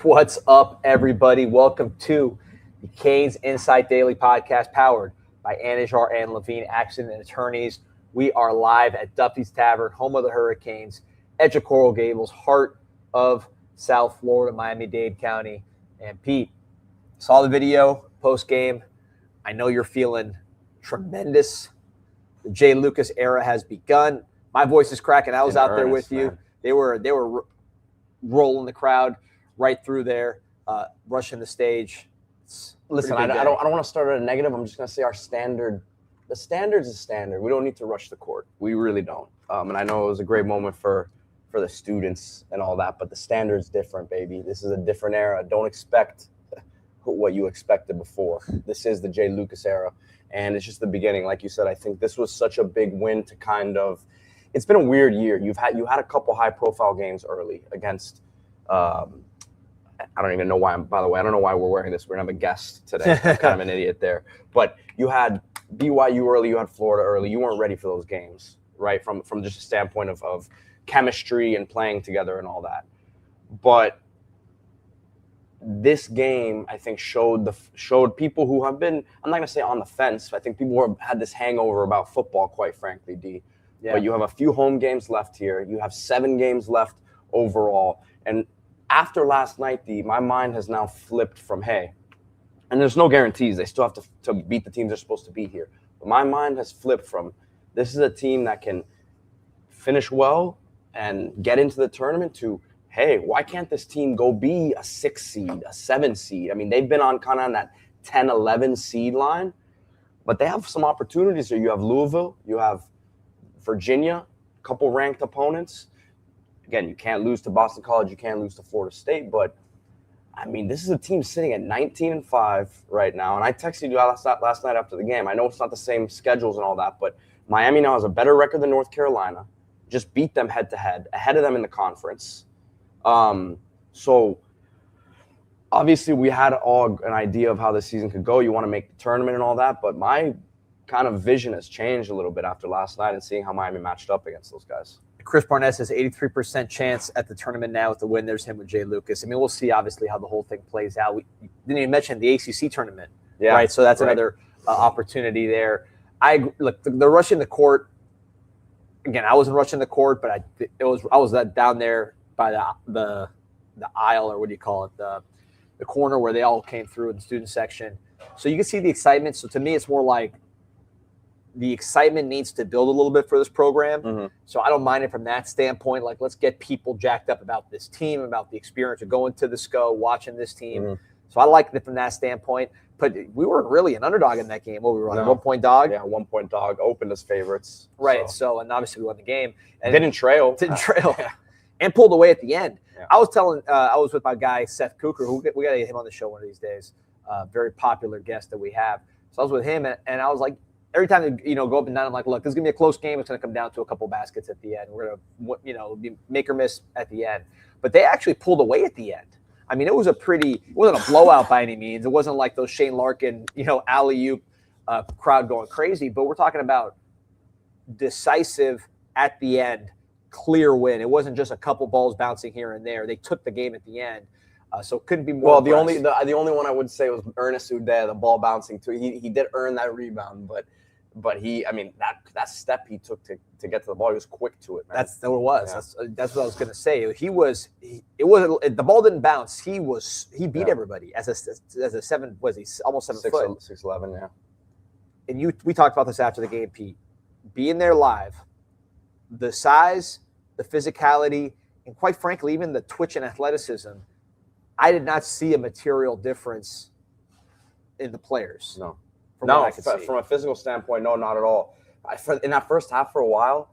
What's up, everybody? Welcome to the CanesInSight Daily Podcast, powered by Anajar and Levine Accident Attorneys. We are live at Duffy's Tavern, home of the Hurricanes, edge of Coral Gables, heart of South Florida, Miami-Dade County. And Pete, saw the video post-game. I know you're feeling tremendous. The Jay Lucas era has begun. My voice is cracking. I was out there with you. They were rolling the crowd right through there, rushing the stage. Listen, I don't want to start at a negative. I'm just going to say our standard. The standard's a standard. We don't need to rush the court. We really don't. And I know it was a great moment for the students and all that, but the standard's different, baby. This is a different era. Don't expect what you expected before. This is the Jay Lucas era, and it's just the beginning. Like you said, I think this was such a big win to kind of. It's been a weird year. You had a couple high-profile games early against. I don't even know why. By the way, I don't know why we're wearing this. We're gonna have a guest today. I'm kind of an idiot there. But you had BYU early. You had Florida early. You weren't ready for those games, right? From just a standpoint of chemistry and playing together and all that. But this game, I think, showed people who have been. I'm not gonna say on the fence. I think people who have had this hangover about football, quite frankly, D. Yeah. But you have a few home games left here. You have 7 games left overall, and after last night, my mind has now flipped from, hey, and there's no guarantees. They still have to beat the teams they're supposed to beat here. But my mind has flipped from, this is a team that can finish well and get into the tournament to, hey, why can't this team go be a 6 seed, a 7 seed? I mean, they've been on kind of on that 10, 11 seed line, but they have some opportunities here. You have Louisville, you have Virginia, a couple ranked opponents. Again, you can't lose to Boston College, you can't lose to Florida State, but I mean, this is a team sitting at 19-5 right now. And I texted you last night after the game. I know it's not the same schedules and all that, but Miami now has a better record than North Carolina. Just beat them head-to-head, ahead of them in the conference. So obviously we had all an idea of how the season could go. You want to make the tournament and all that, but my kind of vision has changed a little bit after last night and seeing how Miami matched up against those guys. Chris Barnett has 83% chance at the tournament now with the win. There's him with Jay Lucas. I mean, we'll see obviously how the whole thing plays out. We didn't even mention the ACC tournament, right? So that's another opportunity there. Look, they're rushing the court. Again, I wasn't rushing the court, but I was down there by the aisle, or what do you call it, the corner where they all came through in the student section. So you can see the excitement. So to me, it's more like the excitement needs to build a little bit for this program. Mm-hmm. So I don't mind it from that standpoint. Like, let's get people jacked up about this team, about the experience of going to the SCO, watching this team. Mm-hmm. So I like it from that standpoint. But we weren't really an underdog in that game. What, we were on a 1-point dog? Yeah, 1-point dog. Opened as favorites. Right. So and obviously we won the game. And didn't trail. And pulled away at the end. Yeah. I was with my guy, Seth Cooker, who we got to get him on the show one of these days. Very popular guest that we have. So I was with him, and I was like, every time they, go up and down, I'm like, look, this is going to be a close game. It's going to come down to a couple baskets at the end. We're going to, be make or miss at the end. But they actually pulled away at the end. I mean, it wasn't a blowout by any means. It wasn't like those Shane Larkin, alley-oop crowd going crazy. But we're talking about decisive at the end, clear win. It wasn't just a couple balls bouncing here and there. They took the game at the end. So it couldn't be more. Well, the only one I would say was Ernest Uday, the ball bouncing too. He did earn that rebound, but he, I mean, that step he took to get to the ball, he was quick to it, man. That's what it was. Yeah. That's what I was going to say. The ball didn't bounce. He beat everybody as a 7. Was he almost 7 foot? 6'11", yeah. And we talked about this after the game, Pete. Being there live, the size, the physicality, and quite frankly, even the twitch and athleticism. I did not see a material difference in the players. No. From a physical standpoint, no, not at all. In that first half for a while,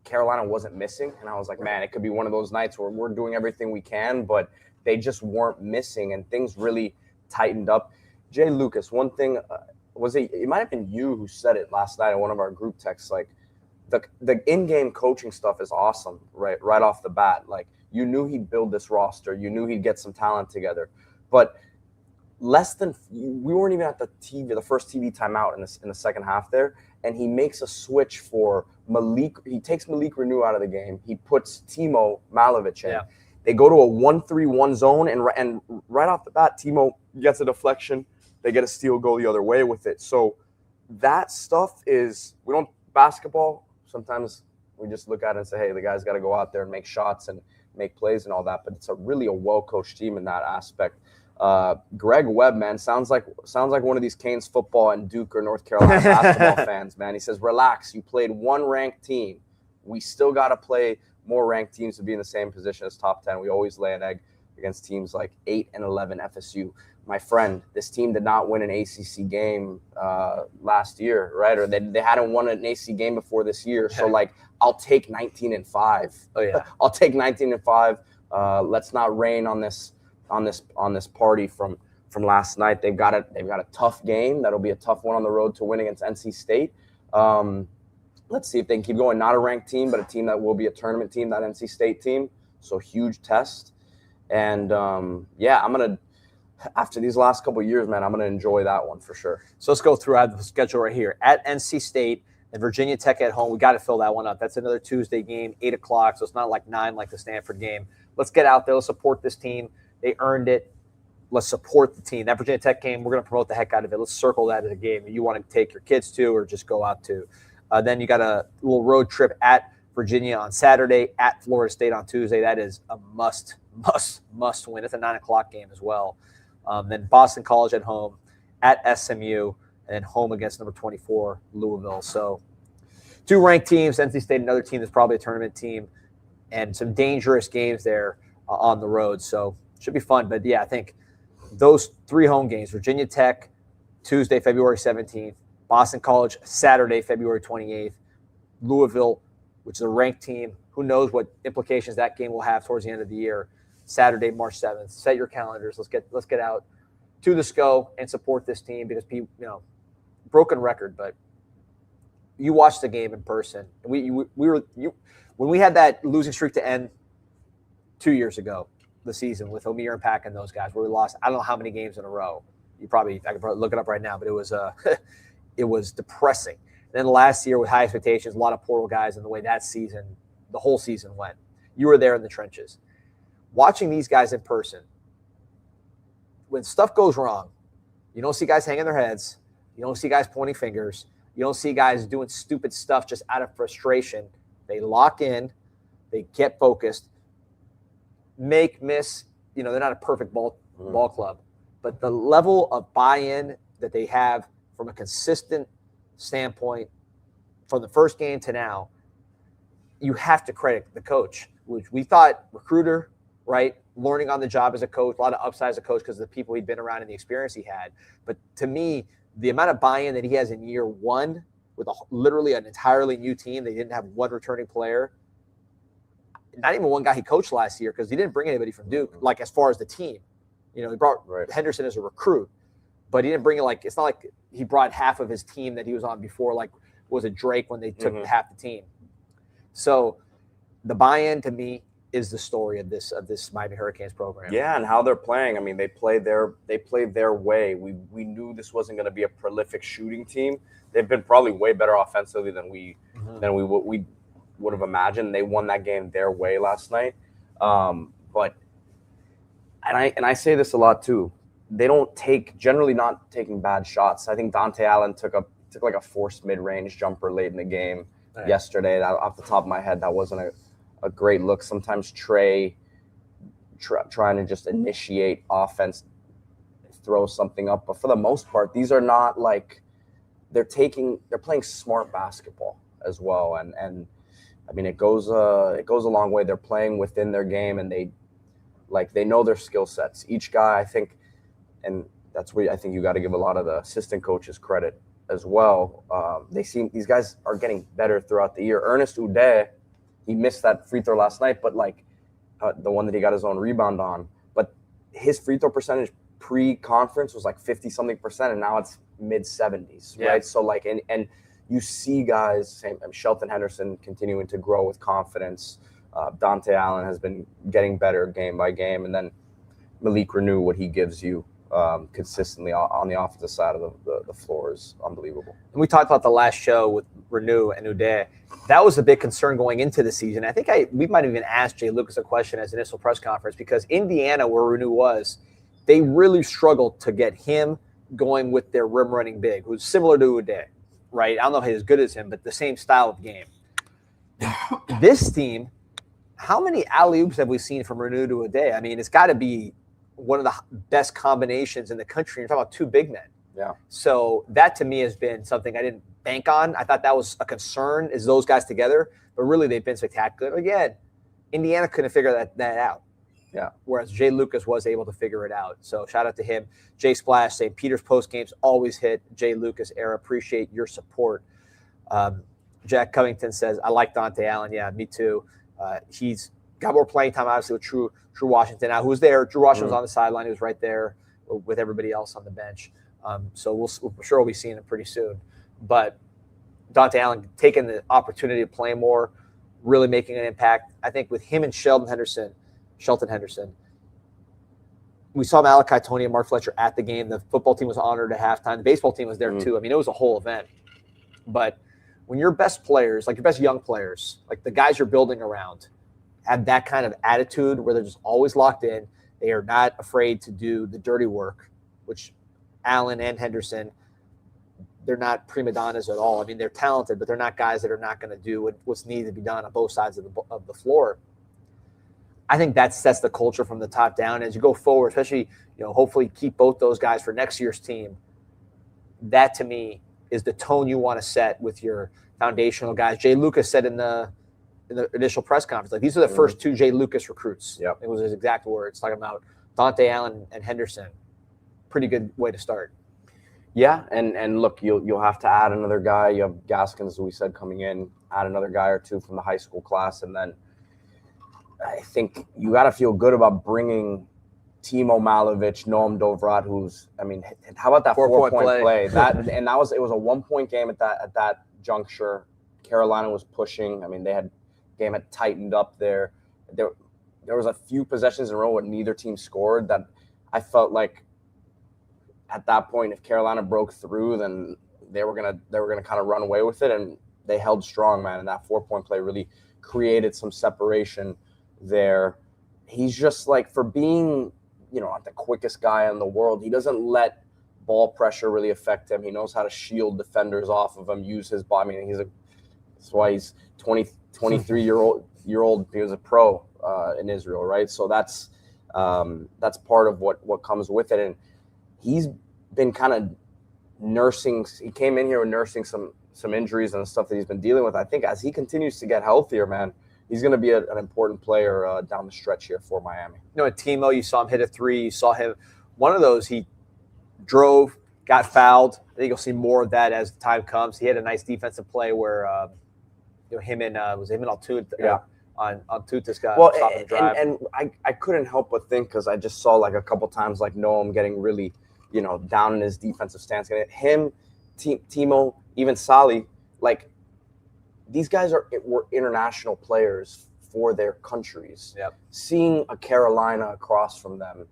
Carolina wasn't missing, and I was like, man, it could be one of those nights where we're doing everything we can, but they just weren't missing, and things really tightened up. Jay Lucas, one thing, it might have been you who said it last night in one of our group texts, like, the in-game coaching stuff is awesome, right off the bat. Like, you knew he'd build this roster. You knew he'd get some talent together. But we weren't even at the first TV timeout in the second half there, and he makes a switch for Malik. He takes Malik Renew out of the game. He puts Timo Malovich in. Yeah. They go to a 1-3-1 zone, and right off the bat, Timo gets a deflection. They get a steal, go the other way with it. So that stuff is, we don't, basketball, sometimes we just look at it and say, hey, the guy's got to go out there and make shots and make plays and all that. But it's really a well-coached team in that aspect. Greg Webb, man, sounds like one of these Canes football and Duke or North Carolina basketball fans, man. He says, relax, you played one ranked team. We still got to play more ranked teams to be in the same position as top 10. We always lay an egg against teams like 8 and 11 FSU. My friend, this team did not win an ACC game last year, right? Or they hadn't won an ACC game before this year. So, like, I'll take 19-5. Oh, yeah. I'll take 19-5. Let's not rain on this party from last night. They've got a tough game. That'll be a tough one on the road to win against NC State. Let's see if they can keep going. Not a ranked team, but a team that will be a tournament team, that NC State team. So huge test. And yeah, after these last couple of years, man, I'm going to enjoy that one for sure. So let's go through. I have the schedule right here. At NC State and Virginia Tech at home. We got to fill that one up. That's another Tuesday game, 8 o'clock. So it's not like 9 like the Stanford game. Let's get out there. Let's support this team. They earned it. Let's support the team. That Virginia Tech game, we're going to promote the heck out of it. Let's circle that as a game you want to take your kids to or just go out to. Then you got a little road trip at Virginia on Saturday, at Florida State on Tuesday. That is a must win. It's a 9 o'clock game as well. Then Boston College at home, at SMU, and then home against number 24, Louisville. So 2 ranked teams, NC State, another team that's probably a tournament team, and some dangerous games there on the road. So should be fun. But, yeah, I think those 3 home games, Virginia Tech, Tuesday, February 17th, Boston College, Saturday, February 28th, Louisville, which is a ranked team. Who knows what implications that game will have towards the end of the year. Saturday, March 7th. Set your calendars. Let's get out to the SCO and support this team because people, broken record, but you watched the game in person. When we had that losing streak to end 2 years ago, the season with eEarn and Pack and those guys, where we lost I don't know how many games in a row. I could probably look it up right now, but it was it was depressing. And then last year with high expectations, a lot of portal guys, and the way that season, the whole season went. You were there in the trenches. Watching these guys in person, when stuff goes wrong, you don't see guys hanging their heads. You don't see guys pointing fingers. You don't see guys doing stupid stuff just out of frustration. They lock in. They get focused. Miss. They're not a perfect ball club. But the level of buy-in that they have from a consistent standpoint from the first game to now, you have to credit the coach, which we thought recruiter, right? Learning on the job as a coach, a lot of upside as a coach because of the people he'd been around and the experience he had. But to me, the amount of buy-in that he has in year one with literally an entirely new team, they didn't have one returning player, not even one guy he coached last year because he didn't bring anybody from Duke, like as far as the team. He brought Henderson as a recruit, but he didn't bring it it's not like he brought half of his team that he was on before, like was it Drake when they took half the team. So the buy-in to me is the story of this Miami Hurricanes program. Yeah, and how they're playing. I mean, they played their way. We knew this wasn't going to be a prolific shooting team. They've been probably way better offensively than we would have imagined. They won that game their way last night. But I say this a lot too. They don't generally not taking bad shots. I think Dante Allen took like a forced mid-range jumper late in the game yesterday. That, off the top of my head, that wasn't a great look. Sometimes Trey trying to just initiate offense, throw something up. But for the most part, these are not like they're playing smart basketball as well. And I mean, it goes a long way. They're playing within their game, and they know their skill sets. Each guy, I think, and that's where I think you got to give a lot of the assistant coaches credit as well. These guys are getting better throughout the year. Ernest Ude, he missed that free throw last night, but the one that he got his own rebound on. But his free throw percentage pre-conference was like 50-something%, and now it's mid-70s, right? So and you see guys, Shelton Henderson continuing to grow with confidence. Dante Allen has been getting better game by game, and then Malik Renew, what he gives you consistently on the offensive side of the floor is unbelievable. And we talked about the last show with Renew and Uday. That was a big concern going into the season. I think we might have even asked Jay Lucas a question as initial press conference, because Indiana, where Renew was, they really struggled to get him going with their rim running big, who's similar to Uday, right? I don't know if he's as good as him, but the same style of game. This team, how many alley-oops have we seen from Renew to Uday? I mean, it's got to be one of the best combinations in the country. You're talking about two big men. Yeah. So that to me has been something I didn't bank on. I thought that was a concern, is those guys together, but really they've been spectacular. Again, Indiana couldn't figure that out. Yeah. Whereas Jay Lucas was able to figure it out. So shout out to him. Jay Splash, St. Peter's post games always hit. Jay Lucas era. Appreciate your support. Jack Covington says, I like Dante Allen. Yeah, me too. He's got more playing time, obviously, with Drew Washington. Now, who was there? Drew Washington was on the sideline. He was right there with everybody else on the bench. So we're sure we'll be seeing him pretty soon. But Dante Allen taking the opportunity to play more, really making an impact. I think with him and Shelton Henderson, we saw Malachi Tony and Mark Fletcher at the game. The football team was honored at halftime. The baseball team was there too. I mean, it was a whole event. But when your best players, like your best young players, like the guys you're building around, have that kind of attitude where they're just always locked in, they are not afraid to do the dirty work, which Allen and Henderson, they're not prima donnas at all. I mean, they're talented, but they're not guys that are not going to do what's needed to be done on both sides of the floor. I think that sets the culture from the top down. As you go forward, especially, hopefully keep both those guys for next year's team. That to me is the tone you want to set with your foundational guys. Jay Lucas said in the initial press conference, like, these are the first two Jay Lucas recruits. Yep. It was his exact words, talking about Dante Allen and Henderson. Pretty good way to start. Yeah, and look, you'll have to add another guy. You have Gaskins, as we said, coming in, add another guy or two from the high school class, and then I think you got to feel good about bringing Timo Malovich, Noam Dovrat, who's, I mean, how about that four-point play? It was a 1-point game at that juncture. Carolina was pushing. I mean, game had tightened up there. There was a few possessions in a row where neither team scored that I felt like at that point, if Carolina broke through, then they were gonna kind of run away with it, and they held strong, man. And that 4-point play really created some separation there. He's just like, for being, not the quickest guy in the world, he doesn't let ball pressure really affect him. He knows how to shield defenders off of him, use his body. I mean, that's why he's 23-year-old. He was a pro in Israel, right? So that's part of what comes with it. And he's been kind of nursing. He came in here nursing some injuries and stuff that he's been dealing with. I think as he continues to get healthier, man, he's going to be an important player down the stretch here for Miami. At Timo, you saw him hit a three. You saw him. One of those, he drove, got fouled. I think you'll see more of that as time comes. He had a nice defensive play where him and Altuve on Tuta's guy. Well, and I couldn't help but think, because I just saw like a couple times like Noam getting really down in his defensive stance. Him, Timo, even Sally, like, these guys were international players for their countries. Yep. Seeing a Carolina across from them,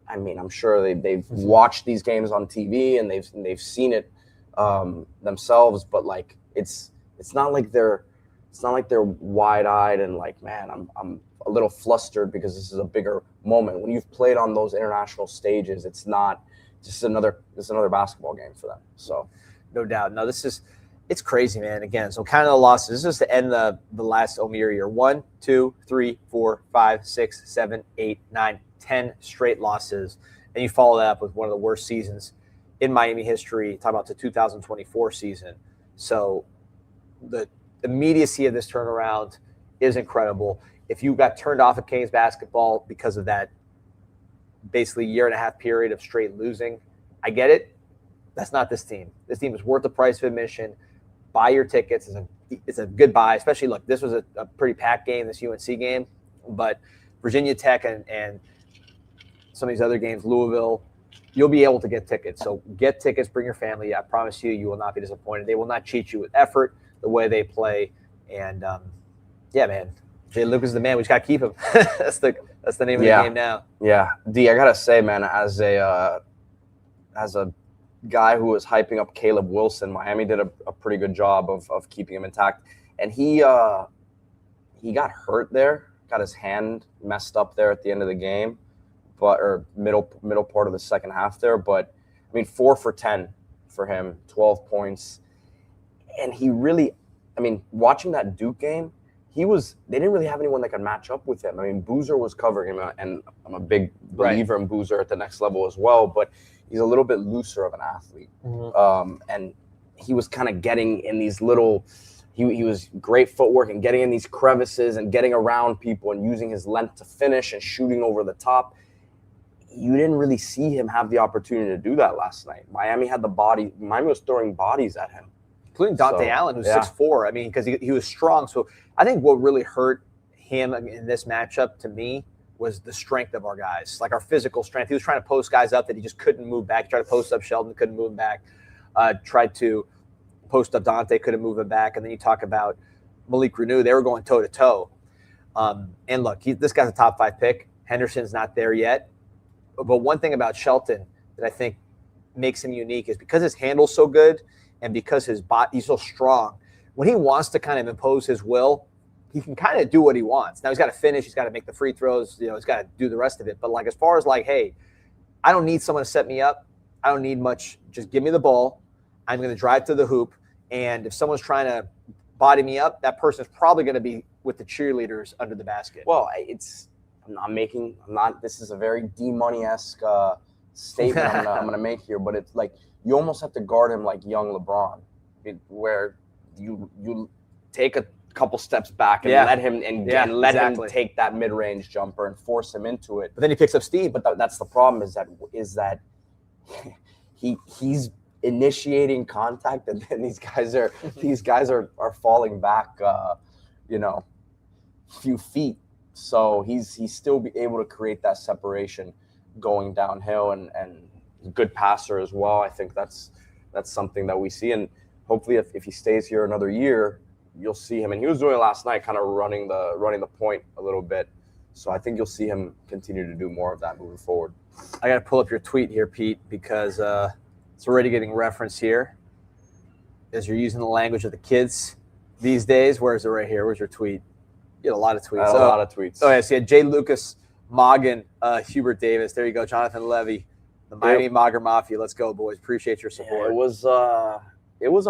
I mean, I'm sure they've watched these games on TV and they've seen it themselves, but like it's not like they're wide-eyed and like, man, I'm a little flustered because this is a bigger moment. When you've played on those international stages, it's not just another basketball game for them. So, no doubt. No, it's crazy, man. Again, so kind of the losses. This is to end the last Omier year. 1, 2, 3, 4, 5, 6, 7, 8, 9, 10 straight losses, and you follow that up with one of the worst seasons in Miami history. Talk about the 2024 season. So the immediacy of this turnaround is incredible. If you got turned off of Canes basketball because of that basically year-and-a-half period of straight losing, I get it. That's not this team. This team is worth the price of admission. Buy your tickets. It's a good buy, especially, look, this was a pretty packed game, this UNC game, but Virginia Tech and some of these other games, Louisville, you'll be able to get tickets. So get tickets, bring your family. I promise you, you will not be disappointed. They will not cheat you with effort, the way they play. And, yeah, man, Jay Lucas is the man. We just got to keep him. That's the name of the game now. Yeah. D, I got to say, man, as a guy who was hyping up Caleb Wilson, Miami did a pretty good job of keeping him intact. And he got hurt there, got his hand messed up there at the end of the game, or middle part of the second half there. But, I mean, 4 for 10 for him, 12 points. And he really, I mean, watching that Duke game, they didn't really have anyone that could match up with him. I mean, Boozer was covering him, and I'm a big believer in Boozer at the next level as well, but he's a little bit looser of an athlete. And he was kind of getting in these little, he was great footwork and getting in these crevices and getting around people and using his length to finish and shooting over the top. You didn't really see him have the opportunity to do that last night. Miami was throwing bodies at him. Including Dante Allen, who's 6'4". I mean, because he was strong. So I think what really hurt him in this matchup to me was the strength of our guys, like our physical strength. He was trying to post guys up that he just couldn't move back. He tried to post up Sheldon, couldn't move him back. Tried to post up Dante, couldn't move him back. And then you talk about Malik Renew. They were going toe-to-toe. And look, this guy's a top 5 pick. Henderson's not there yet. But one thing about Shelton that I think makes him unique is because his handle's so good and because his body, he's so strong, when he wants to kind of impose his will, he can kind of do what he wants. Now he's got to finish, he's got to make the free throws, he's got to do the rest of it. But like as far as like, hey, I don't need someone to set me up. I don't need much. Just give me the ball. I'm going to drive to the hoop. And if someone's trying to body me up, that person's probably going to be with the cheerleaders under the basket. Well, this is a very D-Money-esque statement I'm going to make here, but it's like you almost have to guard him like young LeBron, where you take a couple steps back and let him let him take that mid-range jumper and force him into it. But then he picks up steam. But that's the problem is that he's initiating contact, and then these guys are falling back, few feet. So he's still be able to create that separation going downhill, and good passer as well. I think that's something that we see, and hopefully if he stays here another year, you'll see him. And he was doing it last night, kind of running the point a little bit. So I think you'll see him continue to do more of that moving forward. I got to pull up your tweet here, Pete, because it's already getting referenced here as you're using the language of the kids these days. Where is it right here? Where's your tweet? You had a lot of tweets. A lot of tweets. Oh, yeah. So you had Jay Lucas, Morgan, Hubert Davis. There you go. Jonathan Levy, the Miami Mogger Mafia. Let's go, boys. Appreciate your support. Yeah, it was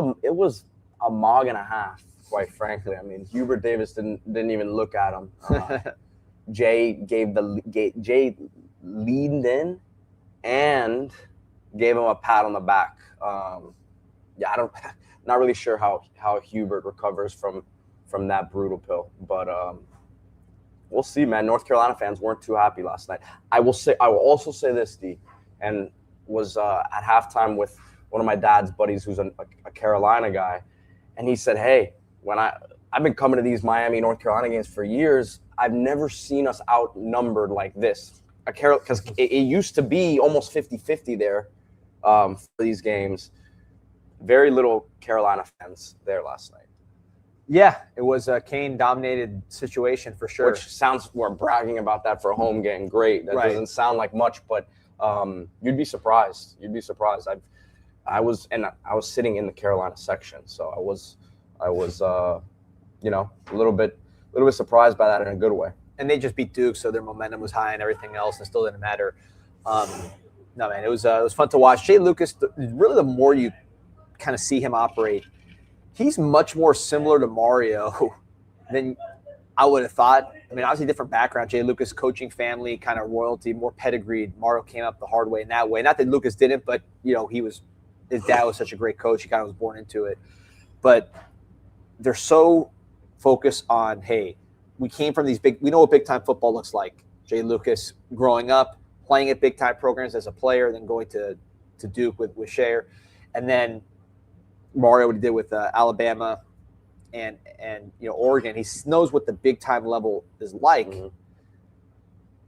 a mog and a half, quite frankly. I mean, Hubert Davis didn't even look at him. Jay leaned in and gave him a pat on the back. Not really sure how Hubert recovers from that brutal pill, but we'll see, man. North Carolina fans weren't too happy last night. I will also say this, D, and was at halftime with one of my dad's buddies who's a Carolina guy, and he said, hey, when I've been coming to these Miami, North Carolina games for years, I've never seen us outnumbered like this. Because it used to be almost 50-50 there for these games. Very little Carolina fans there last night. Yeah, it was a Kane-dominated situation for sure. Which sounds, we're bragging about that for a home game. Great. That doesn't sound like much, but you'd be surprised. I was sitting in the Carolina section, so I was a little bit surprised by that in a good way. And they just beat Duke, so their momentum was high and everything else, and still didn't matter. No, man, it was fun to watch. Jay Lucas, really the more you kind of see him operate, he's much more similar to Mario than I would have thought. I mean, obviously different background. Jay Lucas, coaching family, kind of royalty, more pedigreed. Mario came up the hard way in that way. Not that Lucas didn't, but, his dad was such a great coach. He kind of was born into it. But they're so focused on, hey, we came from we know what big-time football looks like. Jay Lucas growing up, playing at big-time programs as a player, then going to Duke with Shayer. And then Mario, what he did with Alabama and Oregon, he knows what the big-time level is like. Mm-hmm.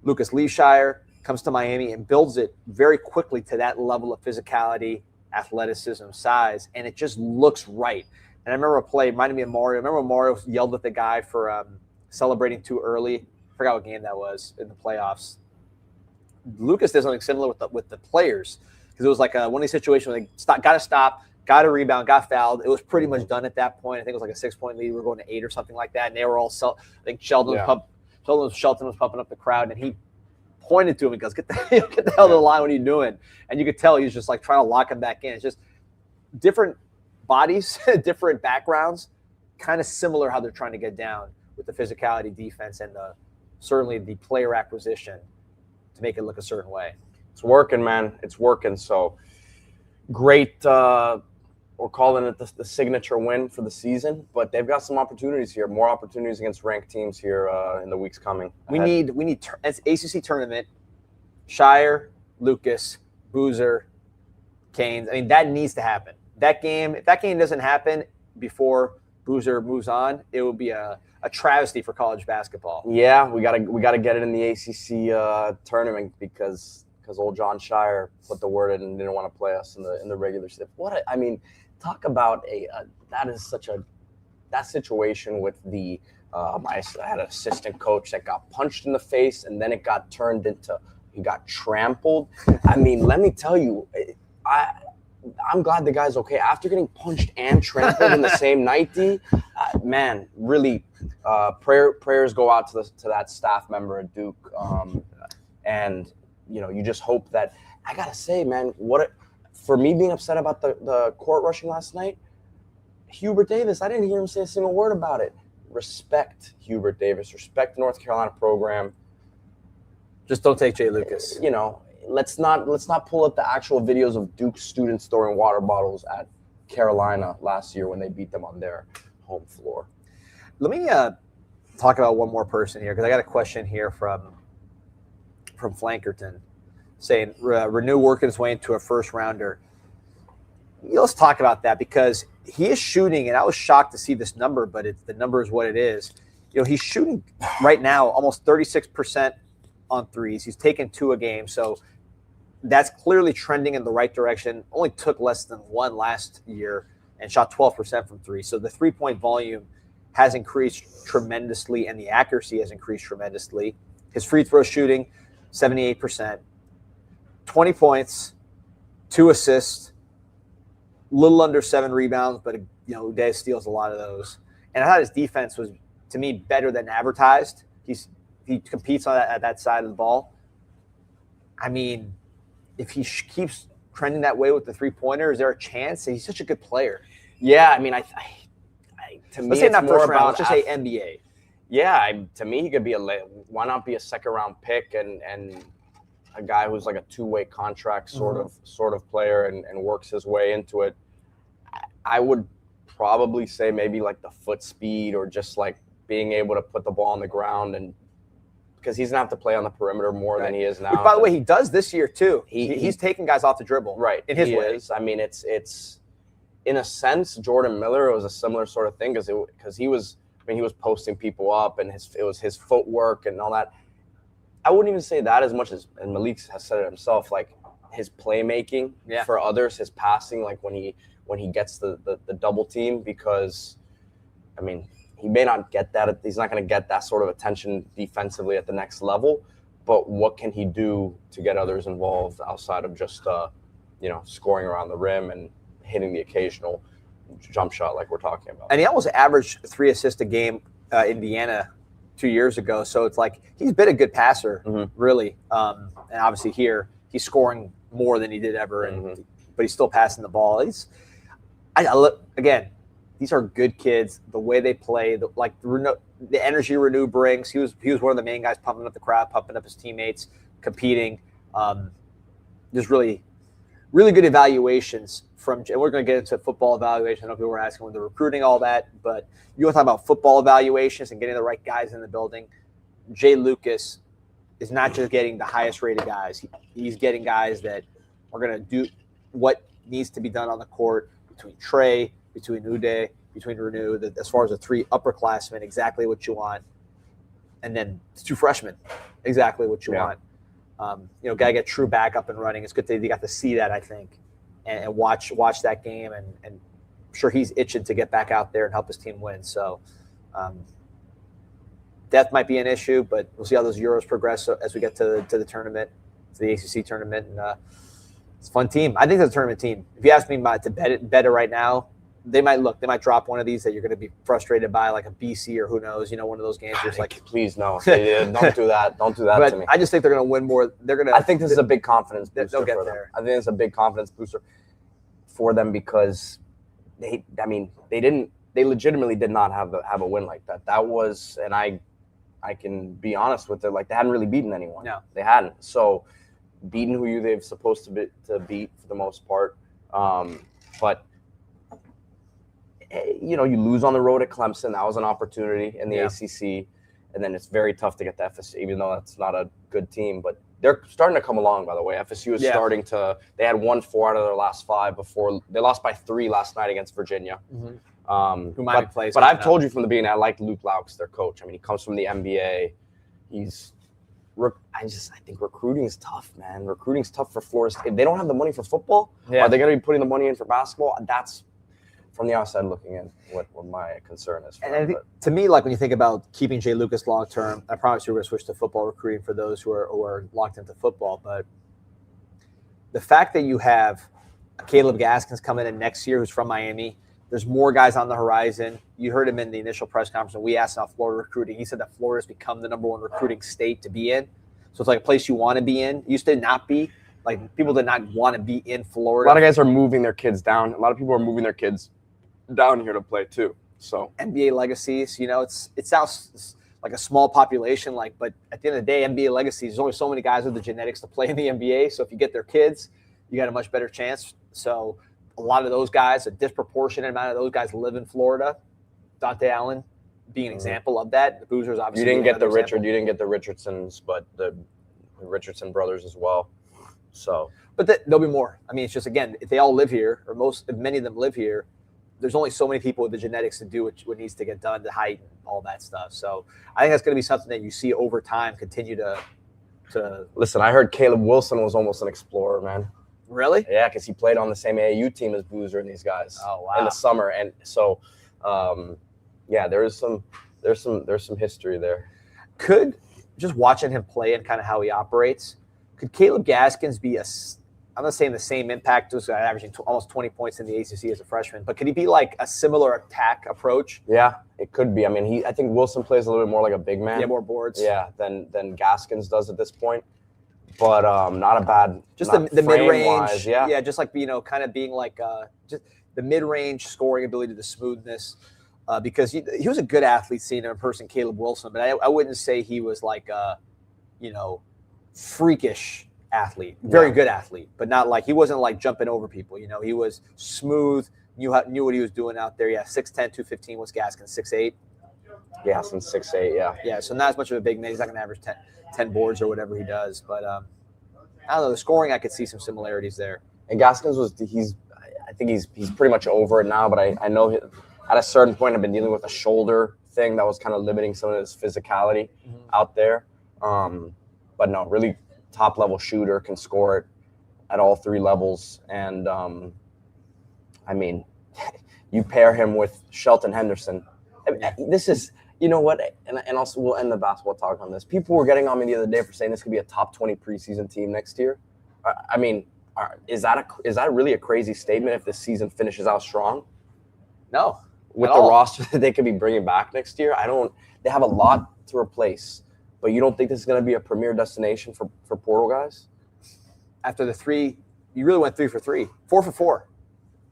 Lucas leaves Shire, comes to Miami, and builds it very quickly to that level of physicality, athleticism, size, and it just looks right. And I remember a play, reminded me of Mario. I remember when Mario yelled at the guy for celebrating too early. I forgot what game that was in the playoffs. Lucas did something similar with the players, because it was like one of these situations where they got to stop, got a rebound, got fouled. It was pretty much done at that point. I think it was like a 6-point lead. We were going to 8 or something like that, and they were all I think Shelton was pumping up the crowd, and he pointed to him and goes, "Get the hell to the line! What are you doing?" And you could tell he was just like trying to lock him back in. It's just different bodies, different backgrounds, kind of similar how they're trying to get down with the physicality defense and certainly the player acquisition to make it look a certain way. It's working, man. It's working. So great. We're calling it the signature win for the season, but they've got some opportunities here, more opportunities against ranked teams here in the weeks coming. We need it's ACC tournament, Shire, Lucas, Boozer, Canes. I mean, that needs to happen. If that game doesn't happen before Boozer moves on, it will be a travesty for college basketball. Yeah, we gotta get it in the ACC tournament because old John Shire put the word in and didn't want to play us in the regular season. I mean, talk about that situation with the I had an assistant coach that got punched in the face and then it got turned into he got trampled. I mean, let me tell you, I'm glad the guy's okay. After getting punched and trampled in the same night, man, really, prayers go out to that staff member at Duke, and you just hope that. I gotta say, man, for me being upset about the court rushing last night, Hubert Davis, I didn't hear him say a single word about it. Respect Hubert Davis, respect the North Carolina program. Just don't take Jay Lucas. Let's not pull up the actual videos of Duke students throwing water bottles at Carolina last year when they beat them on their home floor. Let me talk about one more person here, because I got a question here from Flankerton saying Renew working his way into a first rounder. Let's talk about that, because he is shooting, and I was shocked to see this number, but the number is what it is. He's shooting right now almost 36% on threes. He's taken 2 a game, so that's clearly trending in the right direction. Only took less than 1 last year and shot 12% from 3. So the 3-point volume has increased tremendously, and the accuracy has increased tremendously. His free throw shooting, 78%, 20 points, 2 assists, a little under 7 rebounds, but Uday steals a lot of those. And I thought his defense was, to me, better than advertised. He competes at that side of the ball. I mean, if he keeps trending that way with the 3-pointer, is there a chance? He's such a good player. Yeah, I mean, to me, let's say it's not more first round. about Let's just say NBA. Yeah, to me, he could be why not be a second-round pick and a guy who's like a 2-way contract sort of player and works his way into it. I would probably say maybe like the foot speed or just like being able to put the ball on the ground, and because he's gonna have to play on the perimeter more than he is now. Which, by the way, he does this year too. He's taking guys off the dribble, right? In his way. I mean, it's in a sense, Jordan Miller, it was a similar sort of thing because he was posting people up and it was his footwork and all that. I wouldn't even say that as much as, and Malik has said it himself, like his playmaking for others, his passing, like when he gets the double team, because I mean, he may not get that. He's not going to get that sort of attention defensively at the next level. But what can he do to get others involved outside of just, scoring around the rim and hitting the occasional jump shot like we're talking about? And he almost averaged 3 assists a game, Indiana, 2 years ago. So it's like he's been a good passer, really. And obviously here he's scoring more than he did ever, but he's still passing the ball. Again. These are good kids. The way they play, the energy Renew brings. He was one of the main guys pumping up the crowd, pumping up his teammates, competing. Just really, really good evaluations and we're going to get into football evaluation. I know people were asking when they're recruiting, all that, but you want to talk about football evaluations and getting the right guys in the building. Jay Lucas is not just getting the highest rated guys. He's getting guys that are going to do what needs to be done on the court between Trey, between Uday, between Renew, as far as the 3 upperclassmen, exactly what you want. And then 2 freshmen, exactly what you want. Got to get True back up and running. It's good that you got to see that, I think, and watch that game. And I'm sure he's itching to get back out there and help his team win. So Depth might be an issue, but we'll see how those Euros progress as we get to the tournament, to the ACC tournament. And it's a fun team. I think it's a tournament team. If you ask me to bet it right now, they might drop one of these that you're going to be frustrated by, like a BC or who knows, one of those games. Just like, please no, don't do that. Don't do that but to me. I just think they're going to win more. I think this is a big confidence booster. They'll get for them. there. I think it's a big confidence booster for them because they legitimately did not have a win like that. That was, and I can be honest with it, like they hadn't really beaten anyone. No, they hadn't. So beaten who they've supposed to beat for the most part, but. You lose on the road at Clemson. That was an opportunity in the ACC. And then it's very tough to get to FSU, even though that's not a good team. But they're starting to come along, by the way. FSU is starting to – they had won 4 out of their last 5 before – they lost by 3 last night against Virginia. Mm-hmm. Who might play. But I've told you from the beginning, I like Luke Laux, their coach. I mean, he comes from the NBA. I think recruiting is tough, man. Recruiting is tough for Florida State. If they don't have the money for football, are they going to be putting the money in for basketball? That's – from the outside looking in, what my concern is. And I think, to me, like when you think about keeping Jay Lucas long term, I promise you we're going to switch to football recruiting for those who are locked into football. But the fact that you have Caleb Gaskins coming in next year, who's from Miami, there's more guys on the horizon. You heard him in the initial press conference when we asked about Florida recruiting. He said that Florida's become the #1 recruiting state to be in. So it's like a place you want to be in. It used to not be. Like people did not want to be in Florida. A lot of guys are moving their kids down. A lot of people are moving their kids down here to play too. So NBA legacies, it sounds like a small population, but at the end of the day, NBA legacies, there's only so many guys with the genetics to play in the NBA. So if you get their kids, you got a much better chance. So a lot of those guys, a disproportionate amount of those guys live in Florida. Dante Allen being an example of that. The Boozers obviously. You didn't get the Richardsons, but the Richardson brothers as well. So, but there'll be more. I mean, it's just, again, if they all live here, or many of them live here, there's only so many people with the genetics to do what needs to get done, the height and all that stuff. So I think that's going to be something that you see over time continue to listen. I heard Caleb Wilson was almost an explorer, man. Really? Yeah, because he played on the same AAU team as Boozer and these guys. Oh, wow. In the summer, and so there's some history there. Could, just watching him play and kind of how he operates, could Caleb Gaskins be I'm not saying the same impact, just averaging almost 20 points in the ACC as a freshman, but could he be like a similar attack approach? Yeah, it could be. I mean, I think Wilson plays a little bit more like a big man. Yeah, more boards. Yeah, than Gaskins does at this point. But not a bad. Just the mid-range. Yeah, just like kind of being like just the mid-range scoring ability, the smoothness. Because he was a good athlete, seeing him in person, Caleb Wilson, but I wouldn't say he was like freakish athlete, very good athlete, but not like he wasn't like jumping over people. He was smooth, knew what he was doing out there. Yeah, 6'10", 215 was Gaskins, 6'8". Yeah, since 6'8", yeah. Yeah, so not as much of a big man. He's not going to average 10 boards or whatever he does. But I don't know, the scoring, I could see some similarities there. And Gaskins I think he's pretty much over it now, but I know at a certain point I've been dealing with a shoulder thing that was kind of limiting some of his physicality out there. But no, really top-level shooter, can score it at all 3 levels. And, I mean, you pair him with Shelton Henderson. I mean, this is, you know what, and also we'll end the basketball talk on this. People were getting on me the other day for saying this could be a top 20 preseason team next year. I mean, is that really a crazy statement if this season finishes out strong? No. With the roster that they could be bringing back next year? They have a lot to replace. But you don't think this is going to be a premier destination for portal guys? After the 3, you really went 3 for 3, 4 for 4,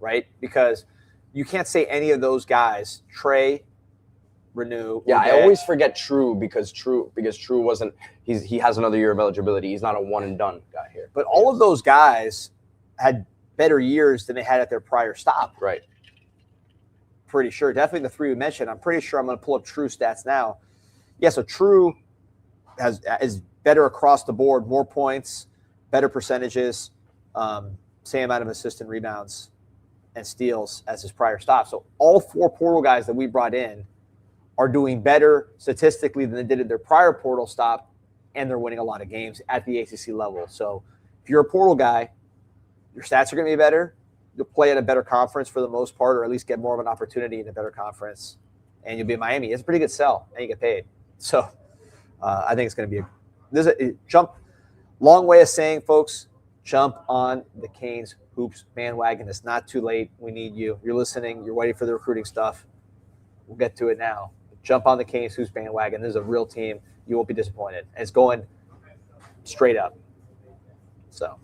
right? Because you can't say any of those guys, Trey, Renew. Yeah, I always forget True because True wasn't. He has another year of eligibility. He's not a one and done guy here. But all of those guys had better years than they had at their prior stop. Right. Pretty sure. Definitely the 3 we mentioned. I'm pretty sure I'm going to pull up True stats now. Yeah, so True is better across the board, more points, better percentages, same amount of assist and rebounds and steals as his prior stop. So all 4 portal guys that we brought in are doing better statistically than they did at their prior portal stop, and they're winning a lot of games at the ACC level. So if you're a portal guy, your stats are going to be better. You'll play at a better conference for the most part, or at least get more of an opportunity in a better conference, and you'll be in Miami. It's a pretty good sell, and you get paid. So I think it's going to be long way of saying, folks, jump on the Canes Hoops bandwagon. It's not too late. We need you. You're listening. You're waiting for the recruiting stuff. We'll get to it now. Jump on the Canes Hoops bandwagon. This is a real team. You won't be disappointed. And it's going straight up. So.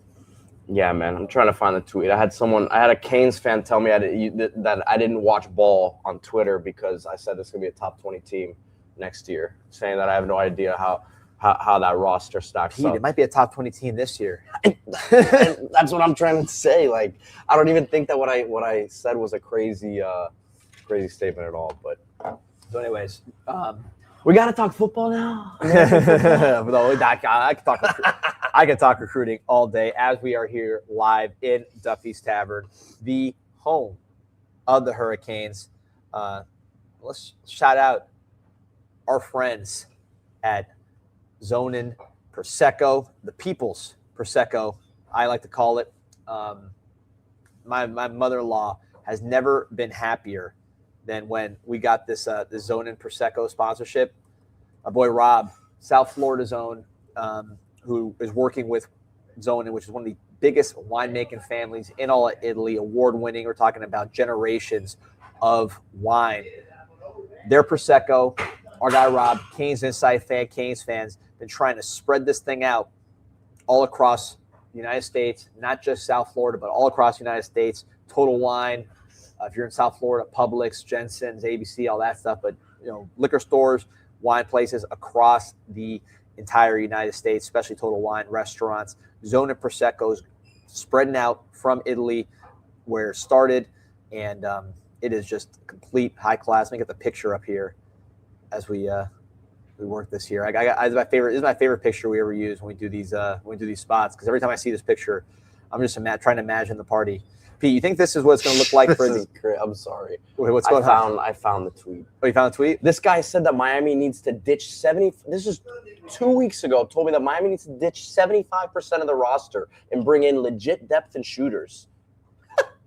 Yeah, man. I'm trying to find the tweet. I had a Canes fan tell me that I didn't watch ball on Twitter because I said this is going to be a top 20 team next year, saying that I have no idea how that roster stacks up. It might be a top 20 team this year. That's what I'm trying to say. Like, I don't even think that what I said was a crazy statement at all. But so, anyways, we got to talk football now. I can talk recruiting all day as we are here live in Duffy's Tavern, the home of the Hurricanes. Let's shout out our friends at ZONIN Prosecco, the People's Prosecco, I like to call it. My mother-in-law has never been happier than when we got this the ZONIN Prosecco sponsorship. My boy Rob, South Florida Zone, who is working with ZONIN, which is one of the biggest winemaking families in all of Italy, award-winning. We're talking about generations of wine. Their Prosecco, our guy Rob, CanesInSight fan, Canes fans, been trying to spread this thing out all across the United States, not just South Florida, but all across the United States. Total Wine, if you're in South Florida, Publix, Jensen's, ABC, all that stuff, but liquor stores, wine places across the entire United States, especially Total Wine restaurants. ZONIN Prosecco's spreading out from Italy, where it started, and it is just complete high class. Let me get the picture up here as we work this here. This is my favorite picture we ever use when we do these spots, because every time I see this picture, I'm just trying to imagine the party. Pete, you think this is what it's going to look like for the? Great. I'm sorry. Wait, what's going on? I found the tweet. Oh, you found the tweet? This guy said that Miami needs to ditch 70. This is 2 weeks ago. Told me that Miami needs to ditch 75% of the roster and bring in legit depth and shooters.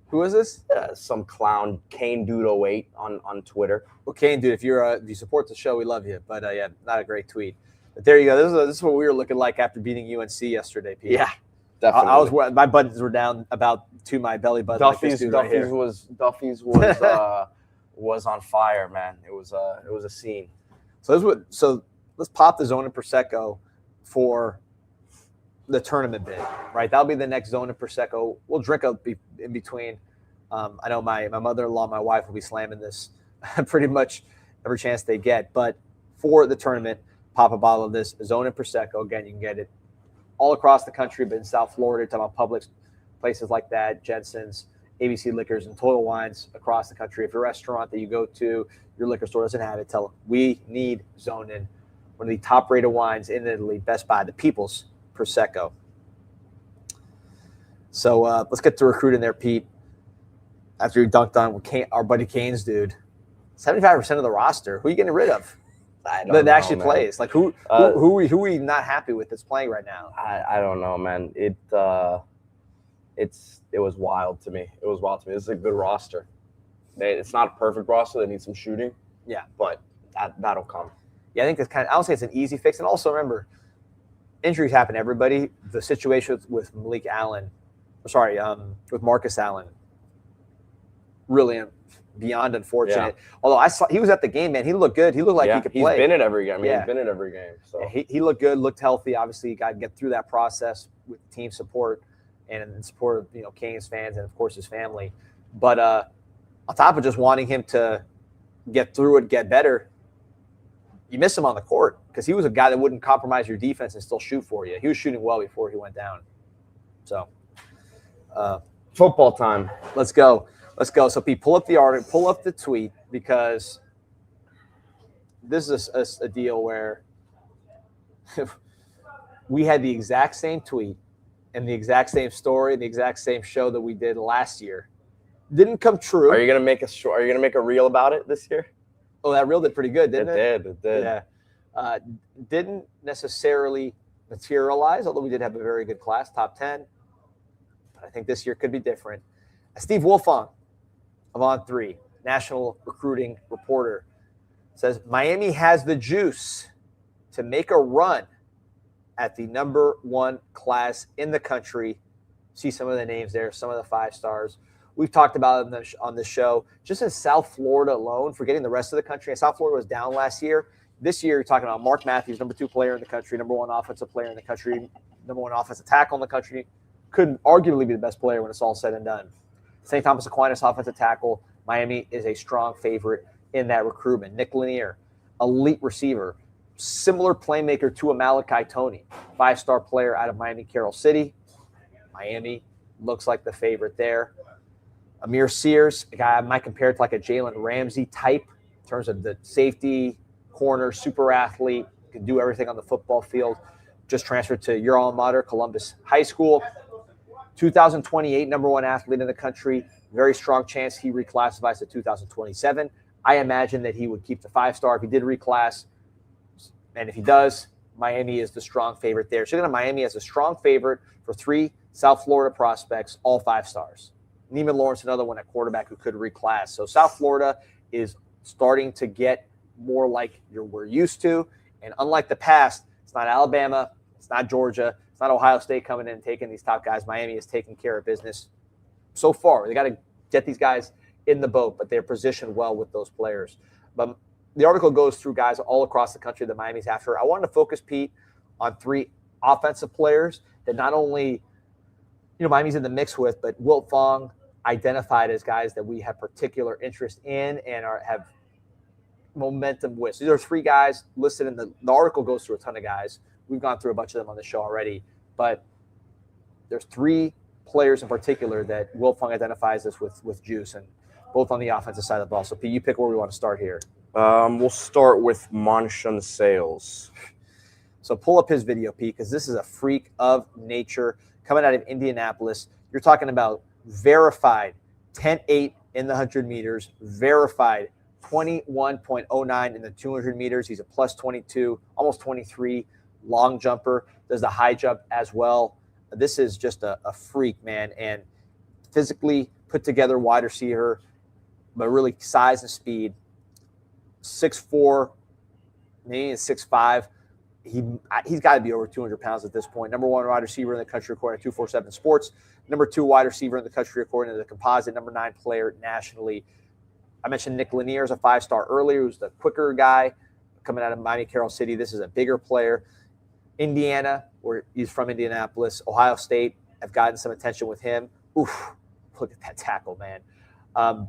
Who is this? Some clown, Kane Dude 08 on Twitter. Well, Kane Dude, if you support the show, we love you. But yeah, not a great tweet. But there you go. This is what we were looking like after beating UNC yesterday, Pete. Yeah, definitely. My buttons were down about to my belly button. Duffy's was on fire, man. It was a scene. So let's pop the ZONIN Prosecco for the tournament bid, right? That'll be the next ZONIN Prosecco. We'll drink in between. I know my mother-in-law, my wife will be slamming this pretty much every chance they get. But for the tournament, pop a bottle of this ZONIN Prosecco. Again, you can get it all across the country, but in South Florida, talking about Publix, places like that, Jensen's, ABC Liquors, and Total Wines across the country. If your restaurant that you go to, your liquor store doesn't have it, tell them we need ZONIN, one of the top-rated wines in Italy, best by the People's Prosecco. So let's get to recruiting there, Pete. After you dunked on our buddy Canes, dude, 75% of the roster. Who are you getting rid of? That actually plays. Like who are we not happy with that's playing right now? I don't know, man. It was wild to me. This is a good roster. It's not a perfect roster. They need some shooting. Yeah, but that'll come. Yeah, I think it's I don't say it's an easy fix. And also remember, injuries happen to everybody. The situation with Malik Allen, with Marcus Allen, really beyond unfortunate. Yeah. Although I saw he was at the game, man. He looked good. He looked like he could play. He's been at every game. He's been at every game. So he looked good, looked healthy. Obviously, you got to get through that process with team support and in support of Canes fans and of course his family. But on top of just wanting him to get through it, get better, you miss him on the court because he was a guy that wouldn't compromise your defense and still shoot for you. He was shooting well before he went down. So, football time. Let's go. So, Pete, pull up the article, pull up the tweet, because this is a deal where we had the exact same tweet and the exact same story, the exact same show that we did last year. Didn't come true. Are you gonna make a reel about it this year? Oh, that reel did pretty good, didn't it? It did. Yeah. Didn't necessarily materialize, although we did have a very good class, top 10. But I think this year could be different. Steve Wolfong of On3, national recruiting reporter, says Miami has the juice to make a run at the #1 class in the country. See some of the names there, some of the 5 stars. We've talked about it on this show. Just in South Florida alone, forgetting the rest of the country. And South Florida was down last year. This year, you're talking about Mark Matthews, #2 player in the country, #1 offensive player in the country, #1 offensive tackle in the country. Could arguably be the best player when it's all said and done. St. Thomas Aquinas, offensive tackle. Miami is a strong favorite in that recruitment. Nick Lanier, elite receiver. Similar playmaker to a Malachi Toney, 5-star player out of Miami Carroll City. Miami looks like the favorite there. Amir Sears, a guy I might compare to like a Jalen Ramsey type in terms of the safety, corner, super athlete, can do everything on the football field. Just transferred to your alma mater, Columbus High School. 2028, #1 athlete in the country. Very strong chance he reclassifies to 2027. I imagine that he would keep the 5-star if he did reclass. And if he does, Miami is the strong favorite there. So you're going to Miami as a strong favorite for 3 South Florida prospects, all 5 stars. Neiman Lawrence, another one at quarterback who could reclass. So South Florida is starting to get more like we're used to. And unlike the past, it's not Alabama, it's not Georgia, it's not Ohio State coming in and taking these top guys. Miami is taking care of business so far. They got to get these guys in the boat, but they're positioned well with those players. But the article goes through guys all across the country that Miami's after. I wanted to focus, Pete, on 3 offensive players that not only Miami's in the mix with, but Wilt Fong identified as guys that we have particular interest in and have momentum with. So there are 3 guys listed in the article. Goes through a ton of guys. We've gone through a bunch of them on the show already, but there's 3 players in particular that Wilt Fong identifies us with juice, and both on the offensive side of the ball. So Pete, you pick where we want to start here. We'll start with Monshon Sales. So pull up his video, Pete, because this is a freak of nature coming out of Indianapolis. You're talking about verified 10.8 in the 100 meters, verified 21.09 in the 200 meters. He's a plus 22, almost 23 long jumper. Does the high jump as well. This is just a freak, man, and physically put together wide receiver, but really size and speed. 6'4", maybe 6'5". He's got to be over 200 pounds at this point. #1 wide receiver in the country according to 247 Sports. #2 wide receiver in the country according to the Composite. #9 player nationally. I mentioned Nick Lanier as a 5-star earlier, who's the quicker guy coming out of Miami Carroll City. This is a bigger player. Indiana, where he's from Indianapolis. Ohio State have gotten some attention with him. Oof, look at that tackle, man.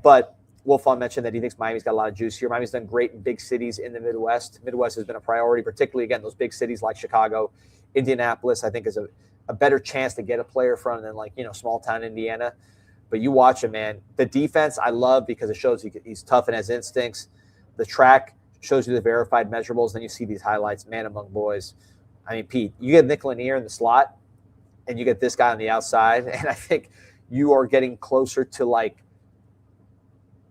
But Wilt Fong mentioned that he thinks Miami's got a lot of juice here. Miami's done great in big cities in the Midwest. Midwest has been a priority, particularly, again, those big cities like Chicago. Indianapolis, I think, is a better chance to get a player from than, small town Indiana. But you watch him, man. The defense I love because it shows he's tough and has instincts. The track shows you the verified measurables. Then you see these highlights, man among boys. I mean, Pete, you get Nick Lanier in the slot, and you get this guy on the outside, and I think you are getting closer to,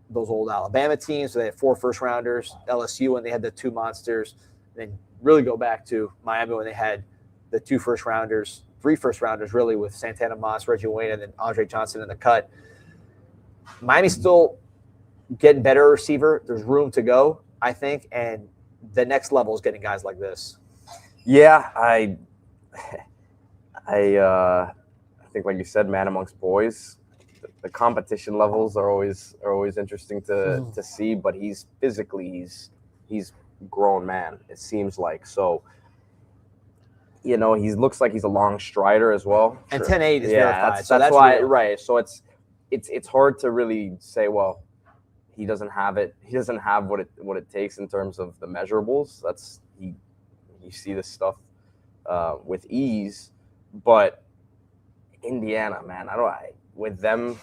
those old Alabama teams. So they had 4 first-rounders, LSU when they had the 2 monsters, and then really go back to Miami when they had the 2 first-rounders, 3 first-rounders really with Santana Moss, Reggie Wayne, and then Andre Johnson in the cut. Miami's still getting better receiver. There's room to go, I think, and the next level is getting guys like this. Yeah, I think, like you said, man amongst boys. The competition levels are always interesting to see, but he's physically he's grown man, it seems like. So he looks like he's a long strider as well. And 10.8 is verified. That's why real. Right. So it's hard to really say, well, he doesn't have it. He doesn't have what it takes in terms of the measurables. You see this stuff with ease, but Indiana, man, with them,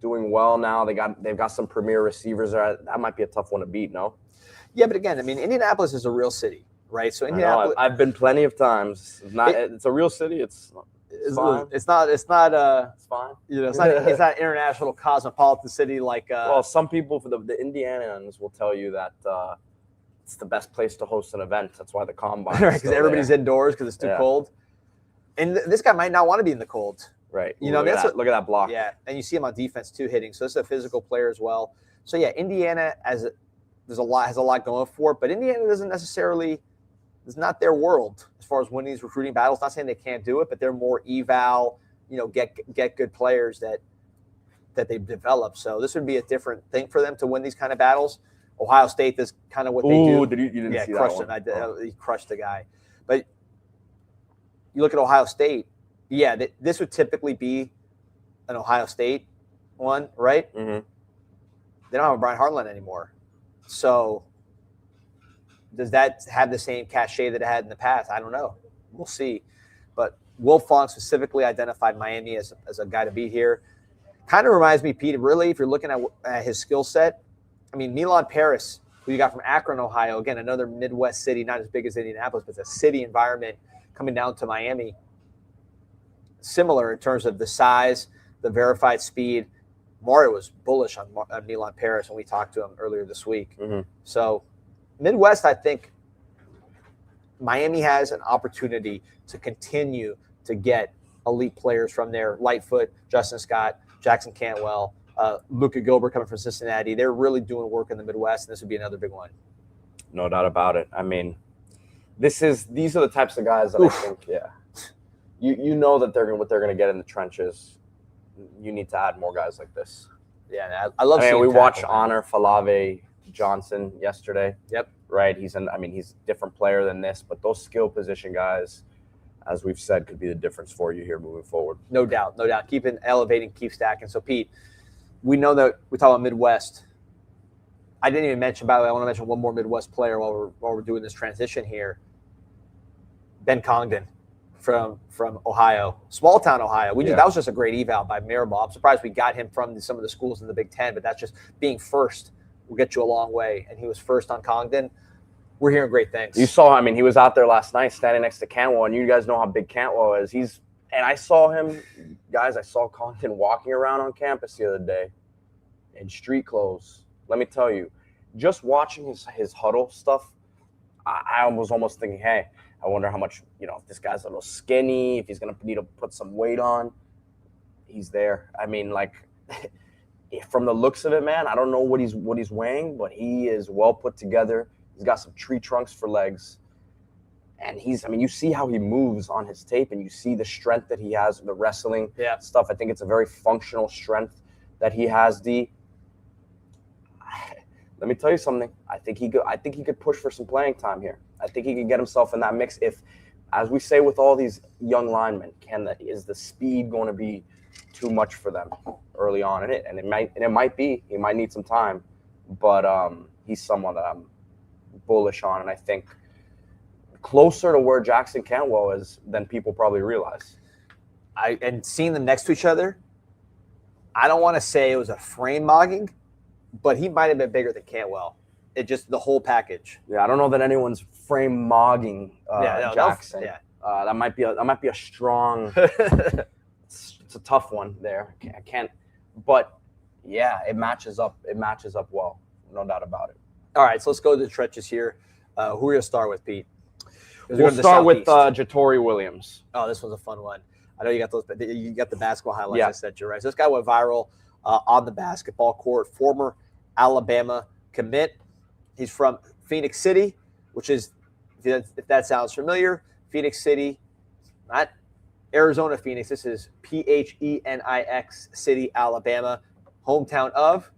doing well now. They've got some premier receivers. That might be a tough one to beat. No. Yeah, but again, I mean, Indianapolis is a real city, right? So Indianapolis, I've been plenty of times. It's a real city. It's fine. It's not. It's fine. It's not an international cosmopolitan city like. Well, some people for the Indianans will tell you that it's the best place to host an event. That's why the combine. Right, because everybody's indoors because it's too cold. And this guy might not want to be in the cold. Right. Look at that block. Yeah, and you see him on defense too, hitting. So this is a physical player as well. So yeah, Indiana has a lot going for it, but Indiana doesn't necessarily it's not their world as far as winning these recruiting battles. Not saying they can't do it, but they're more eval, get good players that they've developed. So this would be a different thing for them to win these kind of battles. Ohio State is kind of what they do. You didn't see crushed that one. him. He crushed the guy. But you look at Ohio State, this would typically be an Ohio State one, right? Mm-hmm. They don't have a Brian Hartline anymore. So does that have the same cachet that it had in the past? I don't know. We'll see. But Will Fong specifically identified Miami as a guy to beat here. Kind of reminds me, Pete, really, if you're looking at his skill set, I mean, Milan Paris, who you got from Akron, Ohio, again, another Midwest city, not as big as Indianapolis, but it's a city environment coming down to Miami. Similar in terms of the size, the verified speed. Mario was bullish on Milan Paris when we talked to him earlier this week. Mm-hmm. So Midwest, I think Miami has an opportunity to continue to get elite players from there. Lightfoot, Justin Scott, Jackson Cantwell, Luka Gilbert coming from Cincinnati. They're really doing work in the Midwest, and this would be another big one. No doubt about it. I mean, these are the types of guys that I think, you know that what they're going to get in the trenches. You need to add more guys like this. Yeah, I love. We watched Honor Falave Johnson yesterday. Yep. Right. He's a different player than this, but those skill position guys, as we've said, could be the difference for you here moving forward. No doubt. Keep elevating, keep stacking. So, Pete, we know that we talk about Midwest. I didn't even mention, by the way, I want to mention one more Midwest player while we're doing this transition here. Ben Congdon from Ohio, small town Ohio. That was just a great eval by Mirabal. I'm surprised we got him from some of the schools in the Big Ten, but that's just being first will get you a long way. And he was first on Congdon. We're hearing great things. You saw, he was out there last night standing next to Cantwell, and you guys know how big Cantwell is. And I saw him, guys, I saw Congdon walking around on campus the other day in street clothes. Let me tell you, just watching his huddle stuff, I was almost thinking, hey, I wonder how much, if this guy's a little skinny, if he's going to need to put some weight on. He's there. From the looks of it, man, I don't know what he's weighing, but he is well put together. He's got some tree trunks for legs. And you see how he moves on his tape, and you see the strength that he has, the wrestling stuff. I think it's a very functional strength that he has, D. Let me tell you something. I think he could push for some playing time here. I think he could get himself in that mix. If, as we say with all these young linemen, is the speed going to be too much for them early on in it? And it might be. He might need some time, but he's someone that I'm bullish on, and I think closer to where Jackson Cantwell is than people probably realize. And seeing them next to each other, I don't want to say it was a frame mogging, but he might have been bigger than Cantwell. It just the whole package. Yeah, I don't know that anyone's frame mogging Jackson. That might be a strong. It's a tough one there. I can't. But yeah, it matches up. It matches up well, no doubt about it. All right, so let's go to the trenches here. Who are we gonna start with, Pete? We'll start with Jatori Williams. Oh, this was a fun one. I know you got those. You got the basketball highlights. I said you're right. So this guy went viral on the basketball court. Former Alabama commit. He's from Phoenix City, which is, if that sounds familiar, Phoenix City, not Arizona Phoenix. This is Phenix City, Alabama, hometown of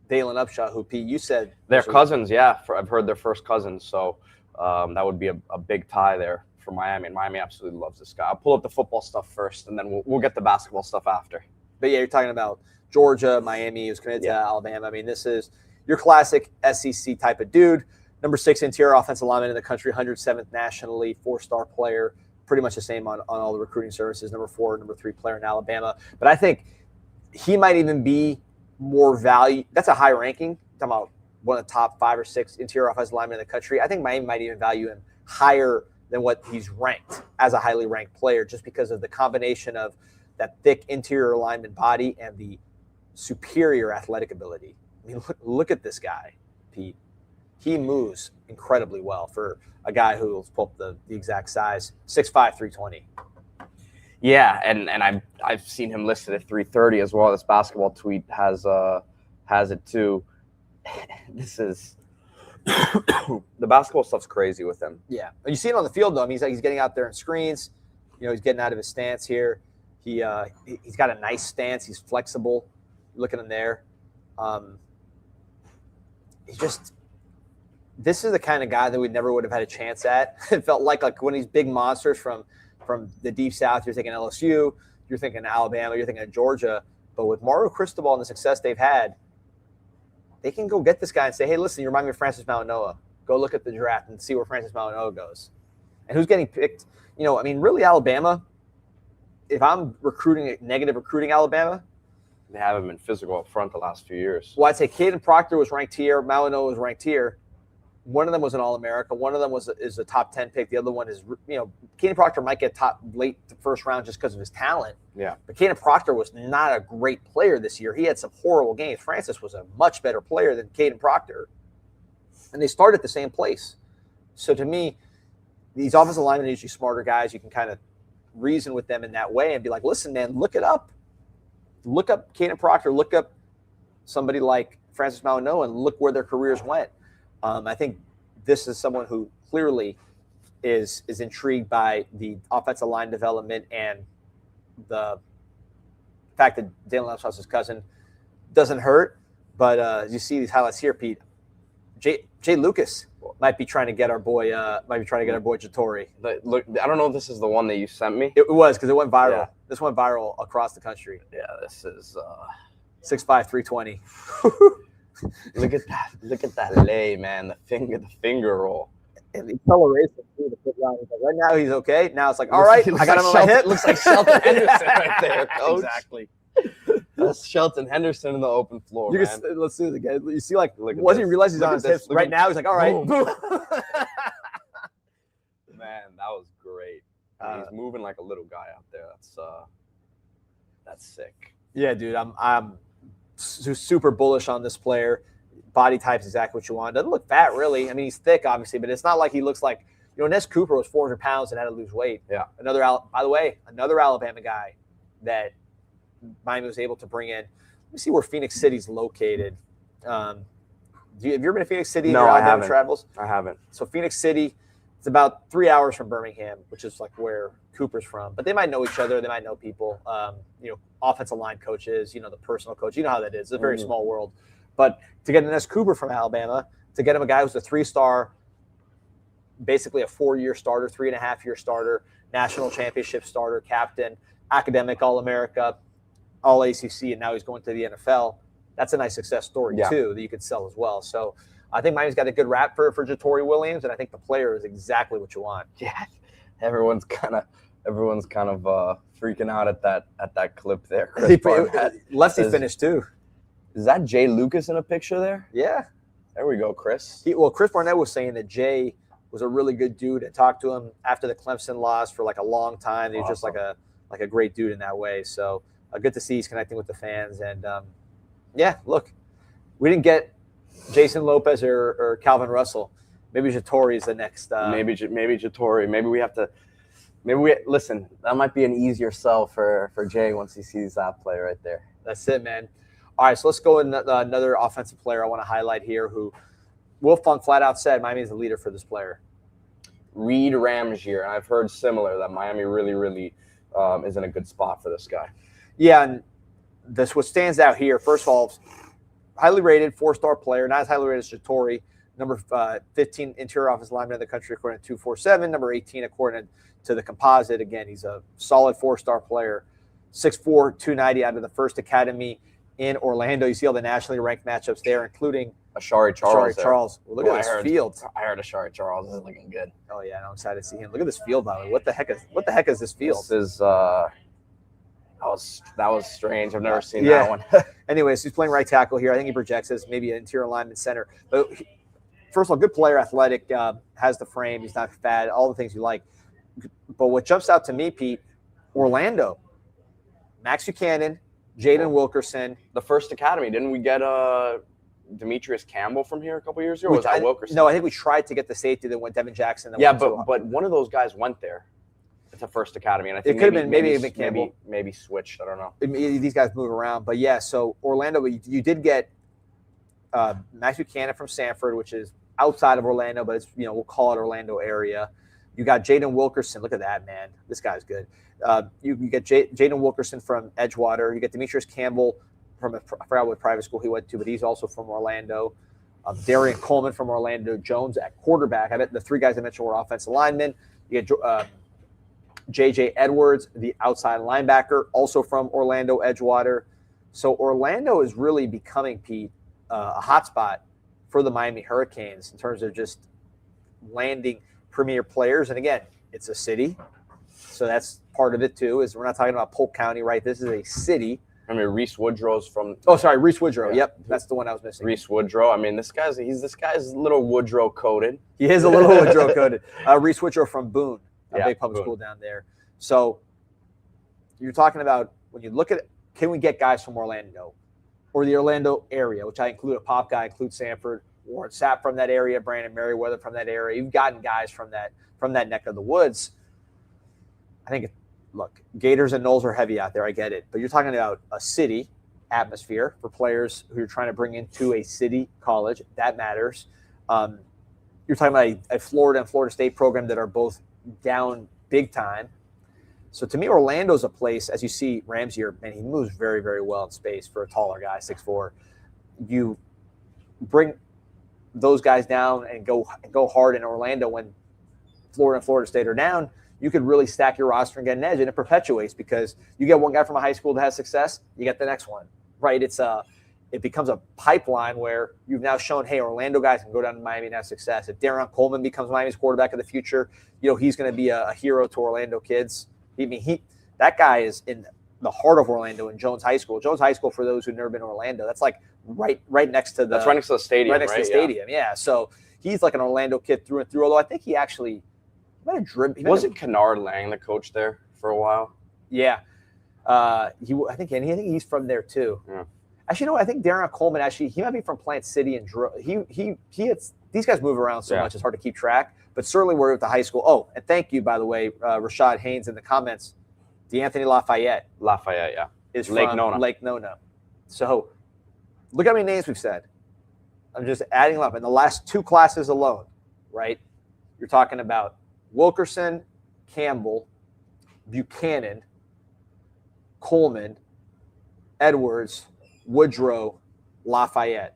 Dalen Upshaw, who, Pete, you said they're cousins. Yeah, I've heard they're first cousins. So that would be a big tie there for Miami. And Miami absolutely loves this guy. I'll pull up the football stuff first, and then we'll get the basketball stuff after. But yeah, you're talking about Georgia, Miami. He was committed to Alabama. I mean, this is your classic SEC type of dude. Number 6 interior offensive lineman in the country, 107th nationally, 4-star player. Pretty much the same on all the recruiting services. Number 4, number 3 player in Alabama. But I think he might even be more value. That's a high ranking. Talking about one of the top 5 or 6 interior offensive linemen in the country. I think Miami might even value him higher than what he's ranked as a highly ranked player, just because of the combination of that thick interior lineman body and the superior athletic ability. I mean, look at this guy, Pete. He moves incredibly well for a guy who, let's pull up the exact size, 6'5", 320. Yeah, and I've seen him listed at 330 as well. This basketball tweet has it too. This is The basketball stuff's crazy with him. Yeah, you see it on the field though. I mean, he's getting out there in screens. He's getting out of his stance here. He's got a nice stance. He's flexible. Look at him there. This is the kind of guy that we never would have had a chance at. It felt like when these big monsters from the deep south, you're thinking LSU, you're thinking Alabama, you're thinking Georgia. But with Mario Cristobal and the success they've had, they can go get this guy and say, hey, listen, you remind me of Francis Mauigoa. Go look at the draft and see where Francis Mauigoa goes. And who's getting picked? Really Alabama, if I'm negative recruiting Alabama, they haven't been physical up front the last few years. Well, I'd say Caden Proctor was ranked here. Mauigoa was ranked here. One of them was an All-America. One of them is a top 10 pick. The other one is, Caden Proctor might get top late first round just because of his talent. Yeah. But Caden Proctor was not a great player this year. He had some horrible games. Francis was a much better player than Caden Proctor. And they start at the same place. So to me, these offensive linemen are usually smarter guys. You can kind of reason with them in that way and be like, listen, man, look it up. Look up Caden Proctor. Look up somebody like Francis Mauigoa and look where their careers went. I think this is someone who clearly is intrigued by the offensive line development and the fact that Dalen Lemshaus's cousin doesn't hurt. But as you see these highlights here, Pete, Jay Lucas might be trying to get our boy Jatori. Look, I don't know if this is the one that you sent me. It was because it went viral. Yeah. This went viral across the country. Yeah, this is 6'5", 320. Look at that lay, man. The finger roll. And the acceleration through the foot line. Right now he's okay. Now it's like, all right, I got him on my hip. Looks like Shelton Henderson right there, coach. Exactly. That's Shelton Henderson in the open floor, man. Let's see it again. You see, once he realizes he's on his hips right now, he's like, all right. Man, that was great. He's moving like a little guy out there. That's sick. Yeah, dude, I'm super bullish on this player. Body type's exactly what you want. Doesn't look fat, really. I mean, he's thick, obviously, but it's not like he looks like, Ness Cooper was 400 pounds and had to lose weight. Yeah. By the way, another Alabama guy that Miami was able to bring in. Let me see where Phoenix City's located. Have you ever been to Phoenix City? No, I haven't. Travels? I haven't. So Phoenix City, it's about 3 hours from Birmingham, which is like where Cooper's from. But they might know each other. They might know people. Offensive line coaches, the personal coach. You know how that is. It's a very small world. But to get Ness Cooper from Alabama, to get him a guy who's a 3-star, basically a 4-year starter, 3.5-year starter, national championship starter, captain, academic All-America, All-ACC, and now he's going to the NFL. That's a nice success story, too, that you could sell as well. So I think Miami's got a good rap for Jatori Williams, and I think the player is exactly what you want. Yeah, everyone's kind of freaking out at that clip there. Lefty finished, too. Is that Jay Lucas in a picture there? Yeah. There we go, Chris. Chris Barnett was saying that Jay was a really good dude. I talked to him after the Clemson loss for like a long time. He was just like a great dude in that way. So good to see he's connecting with the fans. And look, we didn't get Jason Lopez or Calvin Russell. Maybe Jatori is the next. Maybe Jatori. Listen. That might be an easier sell for Jay once he sees that play right there. That's it, man. All right, so let's go in another offensive player I want to highlight here who Will Funk flat out said Miami is the leader for this player. Reed Ramjier. I've heard similar that Miami really, really is in a good spot for this guy. Yeah, and what stands out here, first of all, highly rated 4-star player, not as highly rated as Jatori, number 15 interior offensive lineman in the country according to 247, number 18 according to the composite. Again, he's a solid 4-star player, 6'4", 290 out of the First Academy in Orlando. You see all the nationally ranked matchups there, including Ashari Charles. Well, look at this field. I heard Ashari Charles is looking good. Oh yeah, I'm excited to see him. Look at this field, by the way. What the heck is this field? This is that was strange. I've never seen that one. Anyways, he's playing right tackle here. I think he projects as maybe an interior lineman center. But first of all, good player, athletic, has the frame. He's not fat. All the things you like. But what jumps out to me, Pete, Orlando, Max Buchanan, Jaden Wilkerson. The First Academy. Didn't we get Demetrius Campbell from here a couple years ago? Or was that Wilkerson? No, I think we tried to get the safety that went Devin Jackson. But one of those guys went there. It's a First Academy, and I think it could have been maybe Campbell. Maybe switched. I don't know. These guys move around, but so Orlando, you did get Max Buchanan from Sanford, which is outside of Orlando, but it's, we'll call it Orlando area. You got Jaden Wilkerson. Look at that, man. This guy's good. You get Jaden Wilkerson from Edgewater. You get Demetrius Campbell from, I forgot what private school he went to, but he's also from Orlando. Darian Coleman from Orlando Jones at quarterback. I bet the three guys I mentioned were offensive linemen. You get J.J. Edwards, the outside linebacker, also from Orlando Edgewater. So Orlando is really becoming, Pete, a hotspot for the Miami Hurricanes in terms of just landing premier players. And again, it's a city, so that's part of it too. Is we're not talking about Polk County, right? This is a city. I mean, Reese Woodrow's from. Oh, sorry, Reese Woodrow. Yeah. Yep, that's the one I was missing. Reese Woodrow. I mean, this guy's a little Woodrow coded. He is a little Woodrow coded. Reese Woodrow from Boone, a big public Boone. school down there. So you're talking about when you look at, can we get guys from Orlando or the Orlando area, which I include a pop guy, include Sanford, Warren Sapp from that area, Brandon Merriweather from that area. You've gotten guys from that neck of the woods. I think, look, Gators and Knowles are heavy out there. I get it. But you're talking about a city atmosphere for players who you're trying to bring into a city college. That matters. You're talking about a Florida and Florida State program that are both down big time. So to me, Orlando's a place, as you see Ramsey, man, he moves very, very well in space for a taller guy, 6'4". You bring those guys down and go hard in Orlando when Florida and Florida State are down. You could really stack your roster and get an edge, and it perpetuates because you get one guy from a high school that has success, you get the next one, right? It becomes a pipeline where you've now shown, hey, Orlando guys can go down to Miami and have success. If Darian Coleman becomes Miami's quarterback of the future, he's going to be a hero to Orlando kids. That guy is in the heart of Orlando in Jones High School. Jones High School, for those who've never been to Orlando, that's like right next to the. That's right next to the stadium. Right next to the stadium, yeah. So he's like an Orlando kid through and through. Although I think he actually wasn't Kennard Lang the coach there for a while. Yeah, I think he's from there too. Yeah. Actually, no, I think Darian Coleman he might be from Plant City and these guys move around so much it's hard to keep track. But certainly we're at the high school. Oh, and thank you, by the way, Rashad Haynes in the comments. DeAnthony Lafayette, yeah, is Lake from Nona. Lake Nona. So look how many names we've said. I'm just adding them up. In the last two classes alone, right? You're talking about Wilkerson, Campbell, Buchanan, Coleman, Edwards, Woodrow, Lafayette.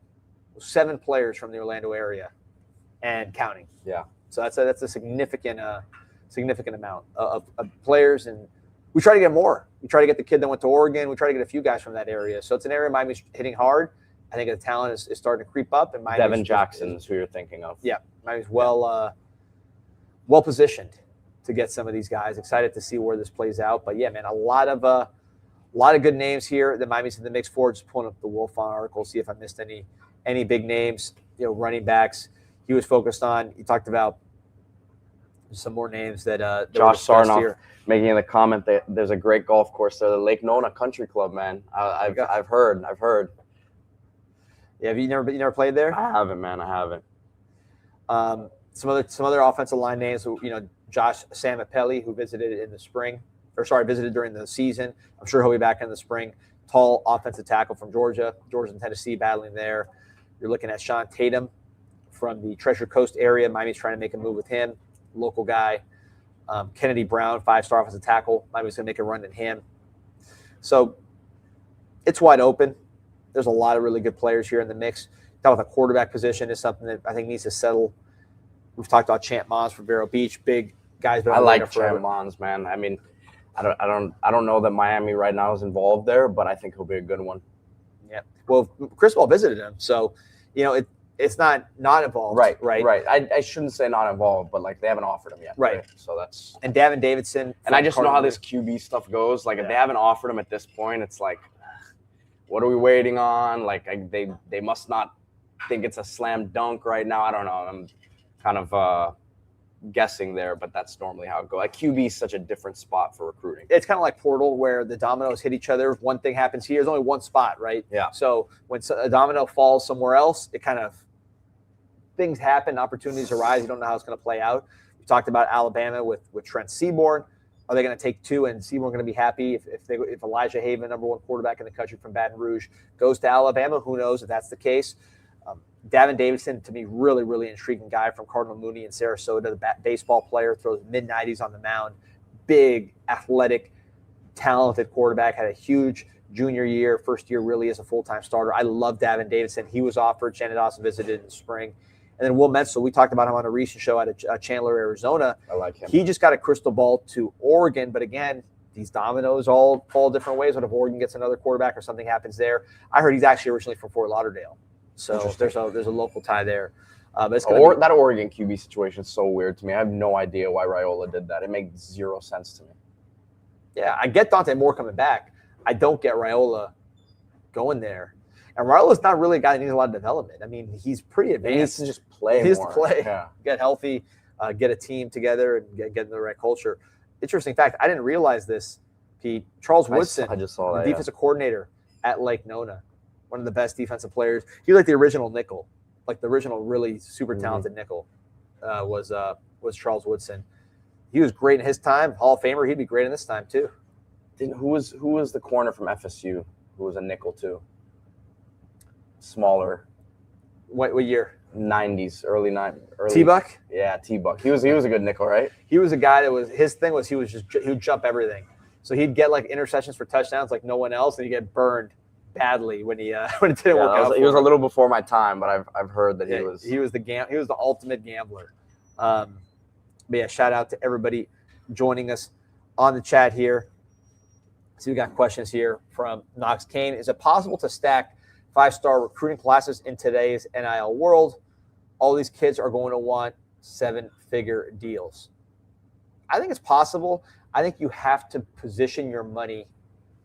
7 players from the Orlando area and counting. Yeah. So that's a significant amount of players, and we try to get more. We try to get the kid that went to Oregon. We try to get a few guys from that area. So it's an area Miami's hitting hard. I think the talent is starting to creep up. And Devin Jackson's who you're thinking of. Yeah, Miami's well positioned to get some of these guys. Excited to see where this plays out. But yeah, man, a lot of good names here that Miami's in the mix for. Just pulling up the Wolf on article, see if I missed any big names. Running backs. He was focused on. He talked about some more names that Josh Sarnoff making the comment that there's a great golf course there, the Lake Nona Country Club, man. I've heard. Yeah, have you never played there? I haven't, man. I haven't. Some other offensive line names. Josh Samapelli, who visited during the season. I'm sure he'll be back in the spring. Tall offensive tackle from Georgia and Tennessee battling there. You're looking at Sean Tatum from the Treasure Coast area. Miami's trying to make a move with him, local guy. Kennedy Brown, 5-star offensive tackle. Miami's going to make a run at him. So it's wide open. There's a lot of really good players here in the mix. Talk about the quarterback position is something that I think needs to settle. We've talked about Champ Mons from Vero Beach, big guys. I like Champ Mons, man. I mean, I don't know that Miami right now is involved there, but I think he'll be a good one. Yeah. Well, Cristobal visited him, so it's not involved. Right. I shouldn't say not involved, but like they haven't offered him yet. Right. So that's. And Davin Davidson. And I just know how this QB stuff goes. Like if they haven't offered him at this point, it's like, what are we waiting on? Like they must not think it's a slam dunk right now. I don't know. I'm kind of guessing there, but that's normally how it goes. Like QB is such a different spot for recruiting. It's kind of like Portal where the dominoes hit each other. If one thing happens here, there's only one spot, right? Yeah. So when a domino falls somewhere else, it kind of things happen, opportunities arise. You don't know how it's going to play out. We talked about Alabama with Trent Seaborn. Are they going to take 2 and Seaborn going to be happy if Elijah Haven, number 1 quarterback in the country from Baton Rouge, goes to Alabama? Who knows if that's the case? Davin Davidson, to me, really, really intriguing guy from Cardinal Mooney in Sarasota, the baseball player, throws mid-90s on the mound, big, athletic, talented quarterback, had a huge junior year, first year really as a full-time starter. I love Davin Davidson. He was offered. Shannon Dawson visited in the spring. And then Will Menzel, we talked about him on a recent show out of Chandler, Arizona. I like him. He just got a crystal ball to Oregon, but again, these dominoes all fall different ways. What if Oregon gets another quarterback or something happens there? I heard he's actually originally from Fort Lauderdale. So there's a local tie there. That Oregon QB situation is so weird to me. I have no idea why Raiola did that. It makes zero sense to me. Yeah, I get Dante Moore coming back. I don't get Raiola going there. And Raiola's not really a guy that needs a lot of development. I mean, he's pretty advanced. He needs to just play more. He needs to play, yeah. Get healthy, get a team together, and get in the right culture. Interesting fact, I didn't realize this, Pete. Charles Woodson, I just saw that, the defensive coordinator at Lake Nona, one of the best defensive players. He was like the original nickel, like the original really super talented nickel was Charles Woodson. He was great in his time, Hall of Famer. He'd be great in this time too. Who was the corner from FSU who was a nickel too? Smaller. What year? 90s, early. T-Buck? Yeah, T-Buck. He was a good nickel, right? He was a guy that was, his thing was he would jump everything. So he'd get like interceptions for touchdowns like no one else, and he'd get burned badly when it didn't work out. He was a little before my time, but I've heard that he was the ultimate gambler. But yeah, shout out to everybody joining us on the chat here. So we got questions here from Knox Kane. Is it possible to stack 5-star recruiting classes in today's NIL world? All these kids are going to want 7-figure deals. I think it's possible. I think you have to position your money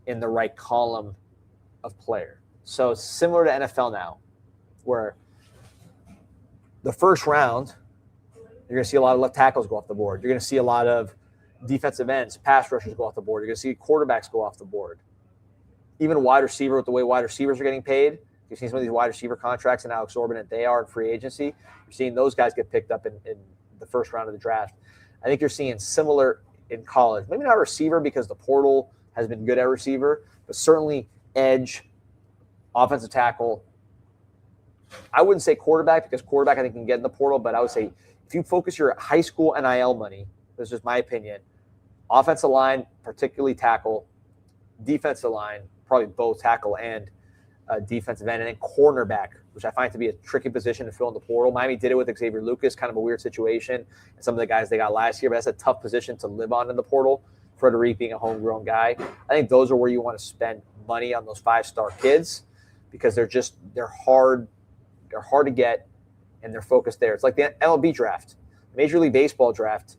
in the right column of player. So similar to NFL now, where the first round, you're going to see a lot of left tackles go off the board. You're going to see a lot of defensive ends, pass rushers go off the board. You're going to see quarterbacks go off the board. Even wide receiver, with the way wide receivers are getting paid, you've seen some of these wide receiver contracts and how exorbitant they are in free agency. You're seeing those guys get picked up in the first round of the draft. I think you're seeing similar in college. Maybe not receiver because the portal has been good at receiver, but certainly edge, offensive tackle. I wouldn't say quarterback because quarterback I think can get in the portal, but I would say if you focus your high school NIL money, this is just my opinion, offensive line, particularly tackle, defensive line, probably both tackle and defensive end, and then cornerback, which I find to be a tricky position to fill in the portal. Miami did it with Xavier Lucas, kind of a weird situation, and some of the guys they got last year, but that's a tough position to live on in the portal. Frederic being a homegrown guy. I think those are where you want to spend money on those 5-star kids because they're hard to get, and they're focused there. It's like the MLB draft, Major League Baseball draft.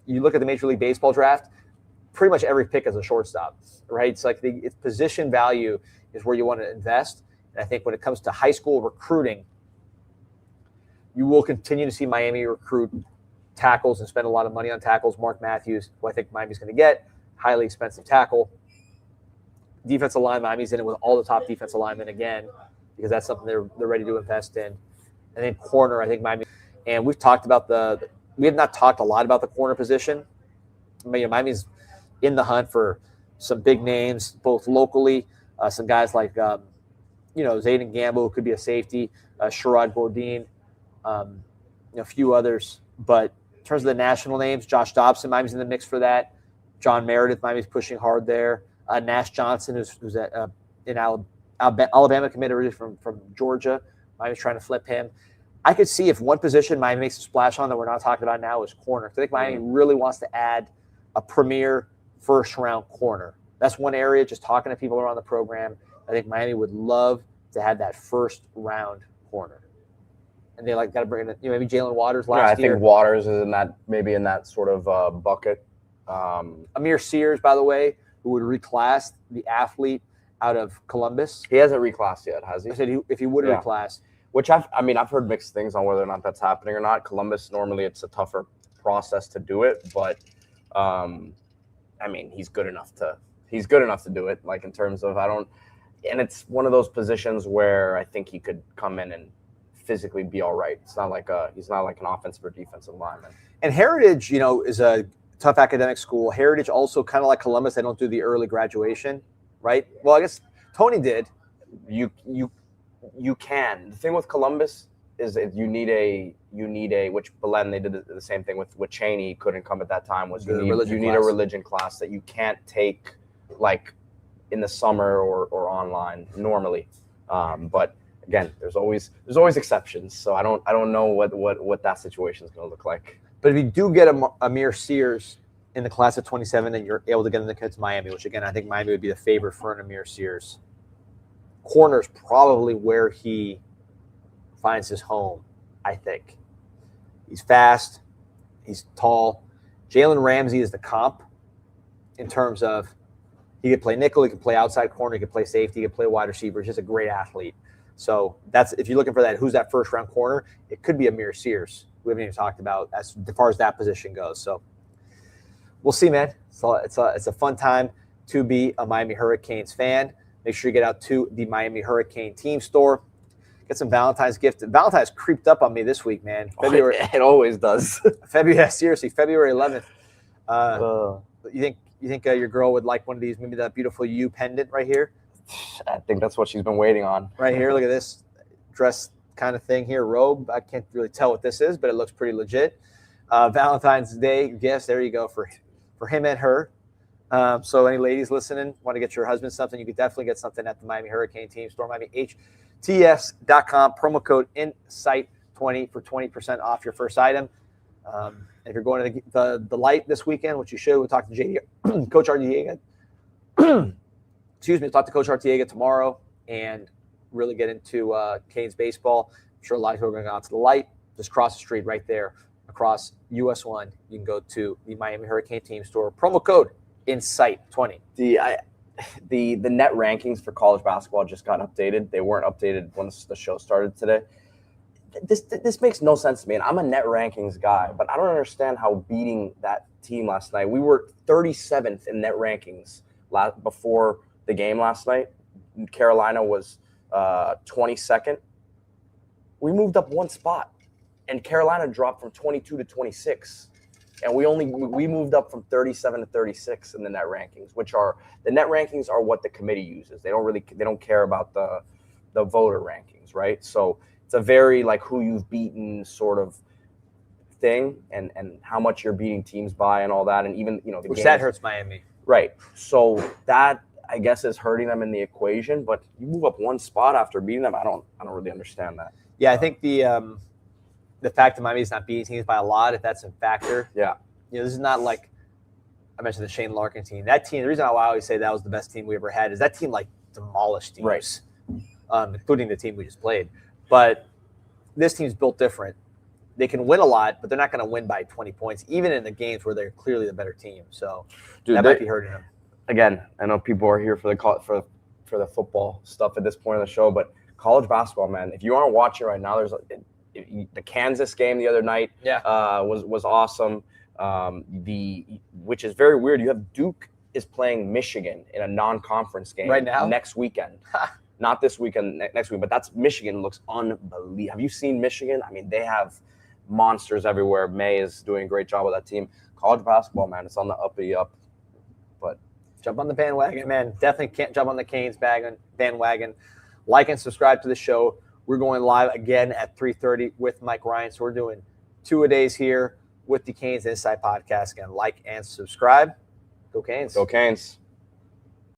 You look at the Major League Baseball draft, pretty much every pick is a shortstop, right? It's like its position value is where you want to invest. And I think when it comes to high school recruiting, you will continue to see Miami recruit tackles and spend a lot of money on tackles. Mark Matthews, who I think Miami's going to get, highly expensive tackle. Defensive line, Miami's in it with all the top defensive linemen again, because that's something they're ready to invest in. And then corner, I think Miami, and we've talked about we have not talked a lot about the corner position. I mean, Miami's in the hunt for some big names, both locally, some guys like, Zayden Gamble, who could be a safety, Sherrod Bourdin, a few others. But in terms of the national names, Josh Dobson, Miami's in the mix for that. John Meredith, Miami's pushing hard there. Nash Johnson, who's in Alabama, committed originally from Georgia. Miami's trying to flip him. I could see if one position Miami makes a splash on that we're not talking about now is corner. I think Miami really wants to add a premier first-round corner. That's one area, just talking to people around the program, I think Miami would love to have that first-round corner. And they got to bring in, maybe Jalen Waters last year. I think Waters is in that sort of bucket. Amir Sears, by the way, who would reclass the athlete out of Columbus. He hasn't reclassed yet, has he? I said if he would reclass. Which I've heard mixed things on whether or not that's happening or not. Columbus, normally it's a tougher process to do it, but he's good enough to do it. Like in terms of and it's one of those positions where I think he could come in and physically be all right. It's not like he's not like an offensive or defensive lineman. And Heritage, is a tough academic school. Heritage also kind of like Columbus, they don't do the early graduation, right? Well, I guess Tony did. you can. The thing with Columbus is that you need a which Belen, they did the same thing with Cheney couldn't come at that time, was you need a religion class that you can't take like in the summer or online normally. But again, there's always exceptions. So I don't know what that situation is going to look like. But if you do get Amir Sears in the class of 27 and you're able to get him to Miami, which again, I think Miami would be the favorite for an Amir Sears. Corner's probably where he finds his home, I think. He's fast. He's tall. Jalen Ramsey is the comp in terms of he could play nickel, he could play outside corner, he could play safety, he could play wide receiver. He's just a great athlete. So that's, if you're looking for that, who's that first round corner? It could be Amir Sears. We haven't even talked about as far as that position goes. So we'll see, man. So it's a fun time to be a Miami Hurricanes fan. Make sure you get out to the Miami Hurricane team store. Get some Valentine's gift. Valentine's creeped up on me this week, man. February, it always does. Seriously, February 11th. You think your girl would like one of these? Maybe that beautiful U pendant right here. I think that's what she's been waiting on. Right here, look at this dress kind of thing here, robe. I can't really tell what this is, but it looks pretty legit. Valentine's Day gifts. There you go for him and her. So any ladies listening, want to get your husband something, you could definitely get something at the Miami Hurricane team store, MiamiHTS.com, promo code INSIGHT20 for 20% off your first item. If you're going to the light this weekend, which you should, we'll talk to Coach Artiega. Talk to Coach Artiega tomorrow and really get into Canes baseball. I'm sure a lot of people are going to go out to the light. Just cross the street right there across US 1. You can go to the Miami Hurricane team store. Promo code INSIGHT20. The net rankings for college basketball just got updated. They weren't updated once the show started today. This makes no sense to me. And I'm a net rankings guy, but I don't understand how beating that team last night. We were 37th in net rankings before the game last night. Carolina was 22nd. We moved up one spot, and Carolina dropped from 22 to 26. And we moved up from 37 to 36 in the net rankings, which are the net rankings are what the committee uses. They don't care about the voter rankings, right? So it's a very like who you've beaten sort of thing, and how much you're beating teams by and all that, and even the which that hurts Miami, right? So that I guess is hurting them in the equation. But you move up one spot after beating them. I don't really understand that. Yeah, I think the fact that Miami's not beating teams by a lot, if that's a factor. Yeah. This is not like I mentioned the Shane Larkin team. That team, the reason I always say that was the best team we ever had is that team like demolished teams, right. Including the team we just played. But this team's built different. They can win a lot, but they're not going to win by 20 points, even in the games where they're clearly the better team. So that might be hurting them. Again, I know people are here for the football stuff at this point of the show, but college basketball, man, if you aren't watching right now, there's the Kansas game the other night was awesome. Which is very weird. You have Duke is playing Michigan in a non-conference game right now next weekend. Not this weekend, next week, but that's Michigan looks unbelievable. Have you seen Michigan? I mean, they have monsters everywhere. May is doing a great job with that team. College basketball, man, it's on the uppity up. But jump on the bandwagon, man. Definitely can't jump on the Canes bandwagon. Like and subscribe to the show. We're going live again at 3:30 with Mike Ryan. So we're doing 2-a-days here with the CanesInSight podcast. Again, like and subscribe. Go Canes. Go Canes.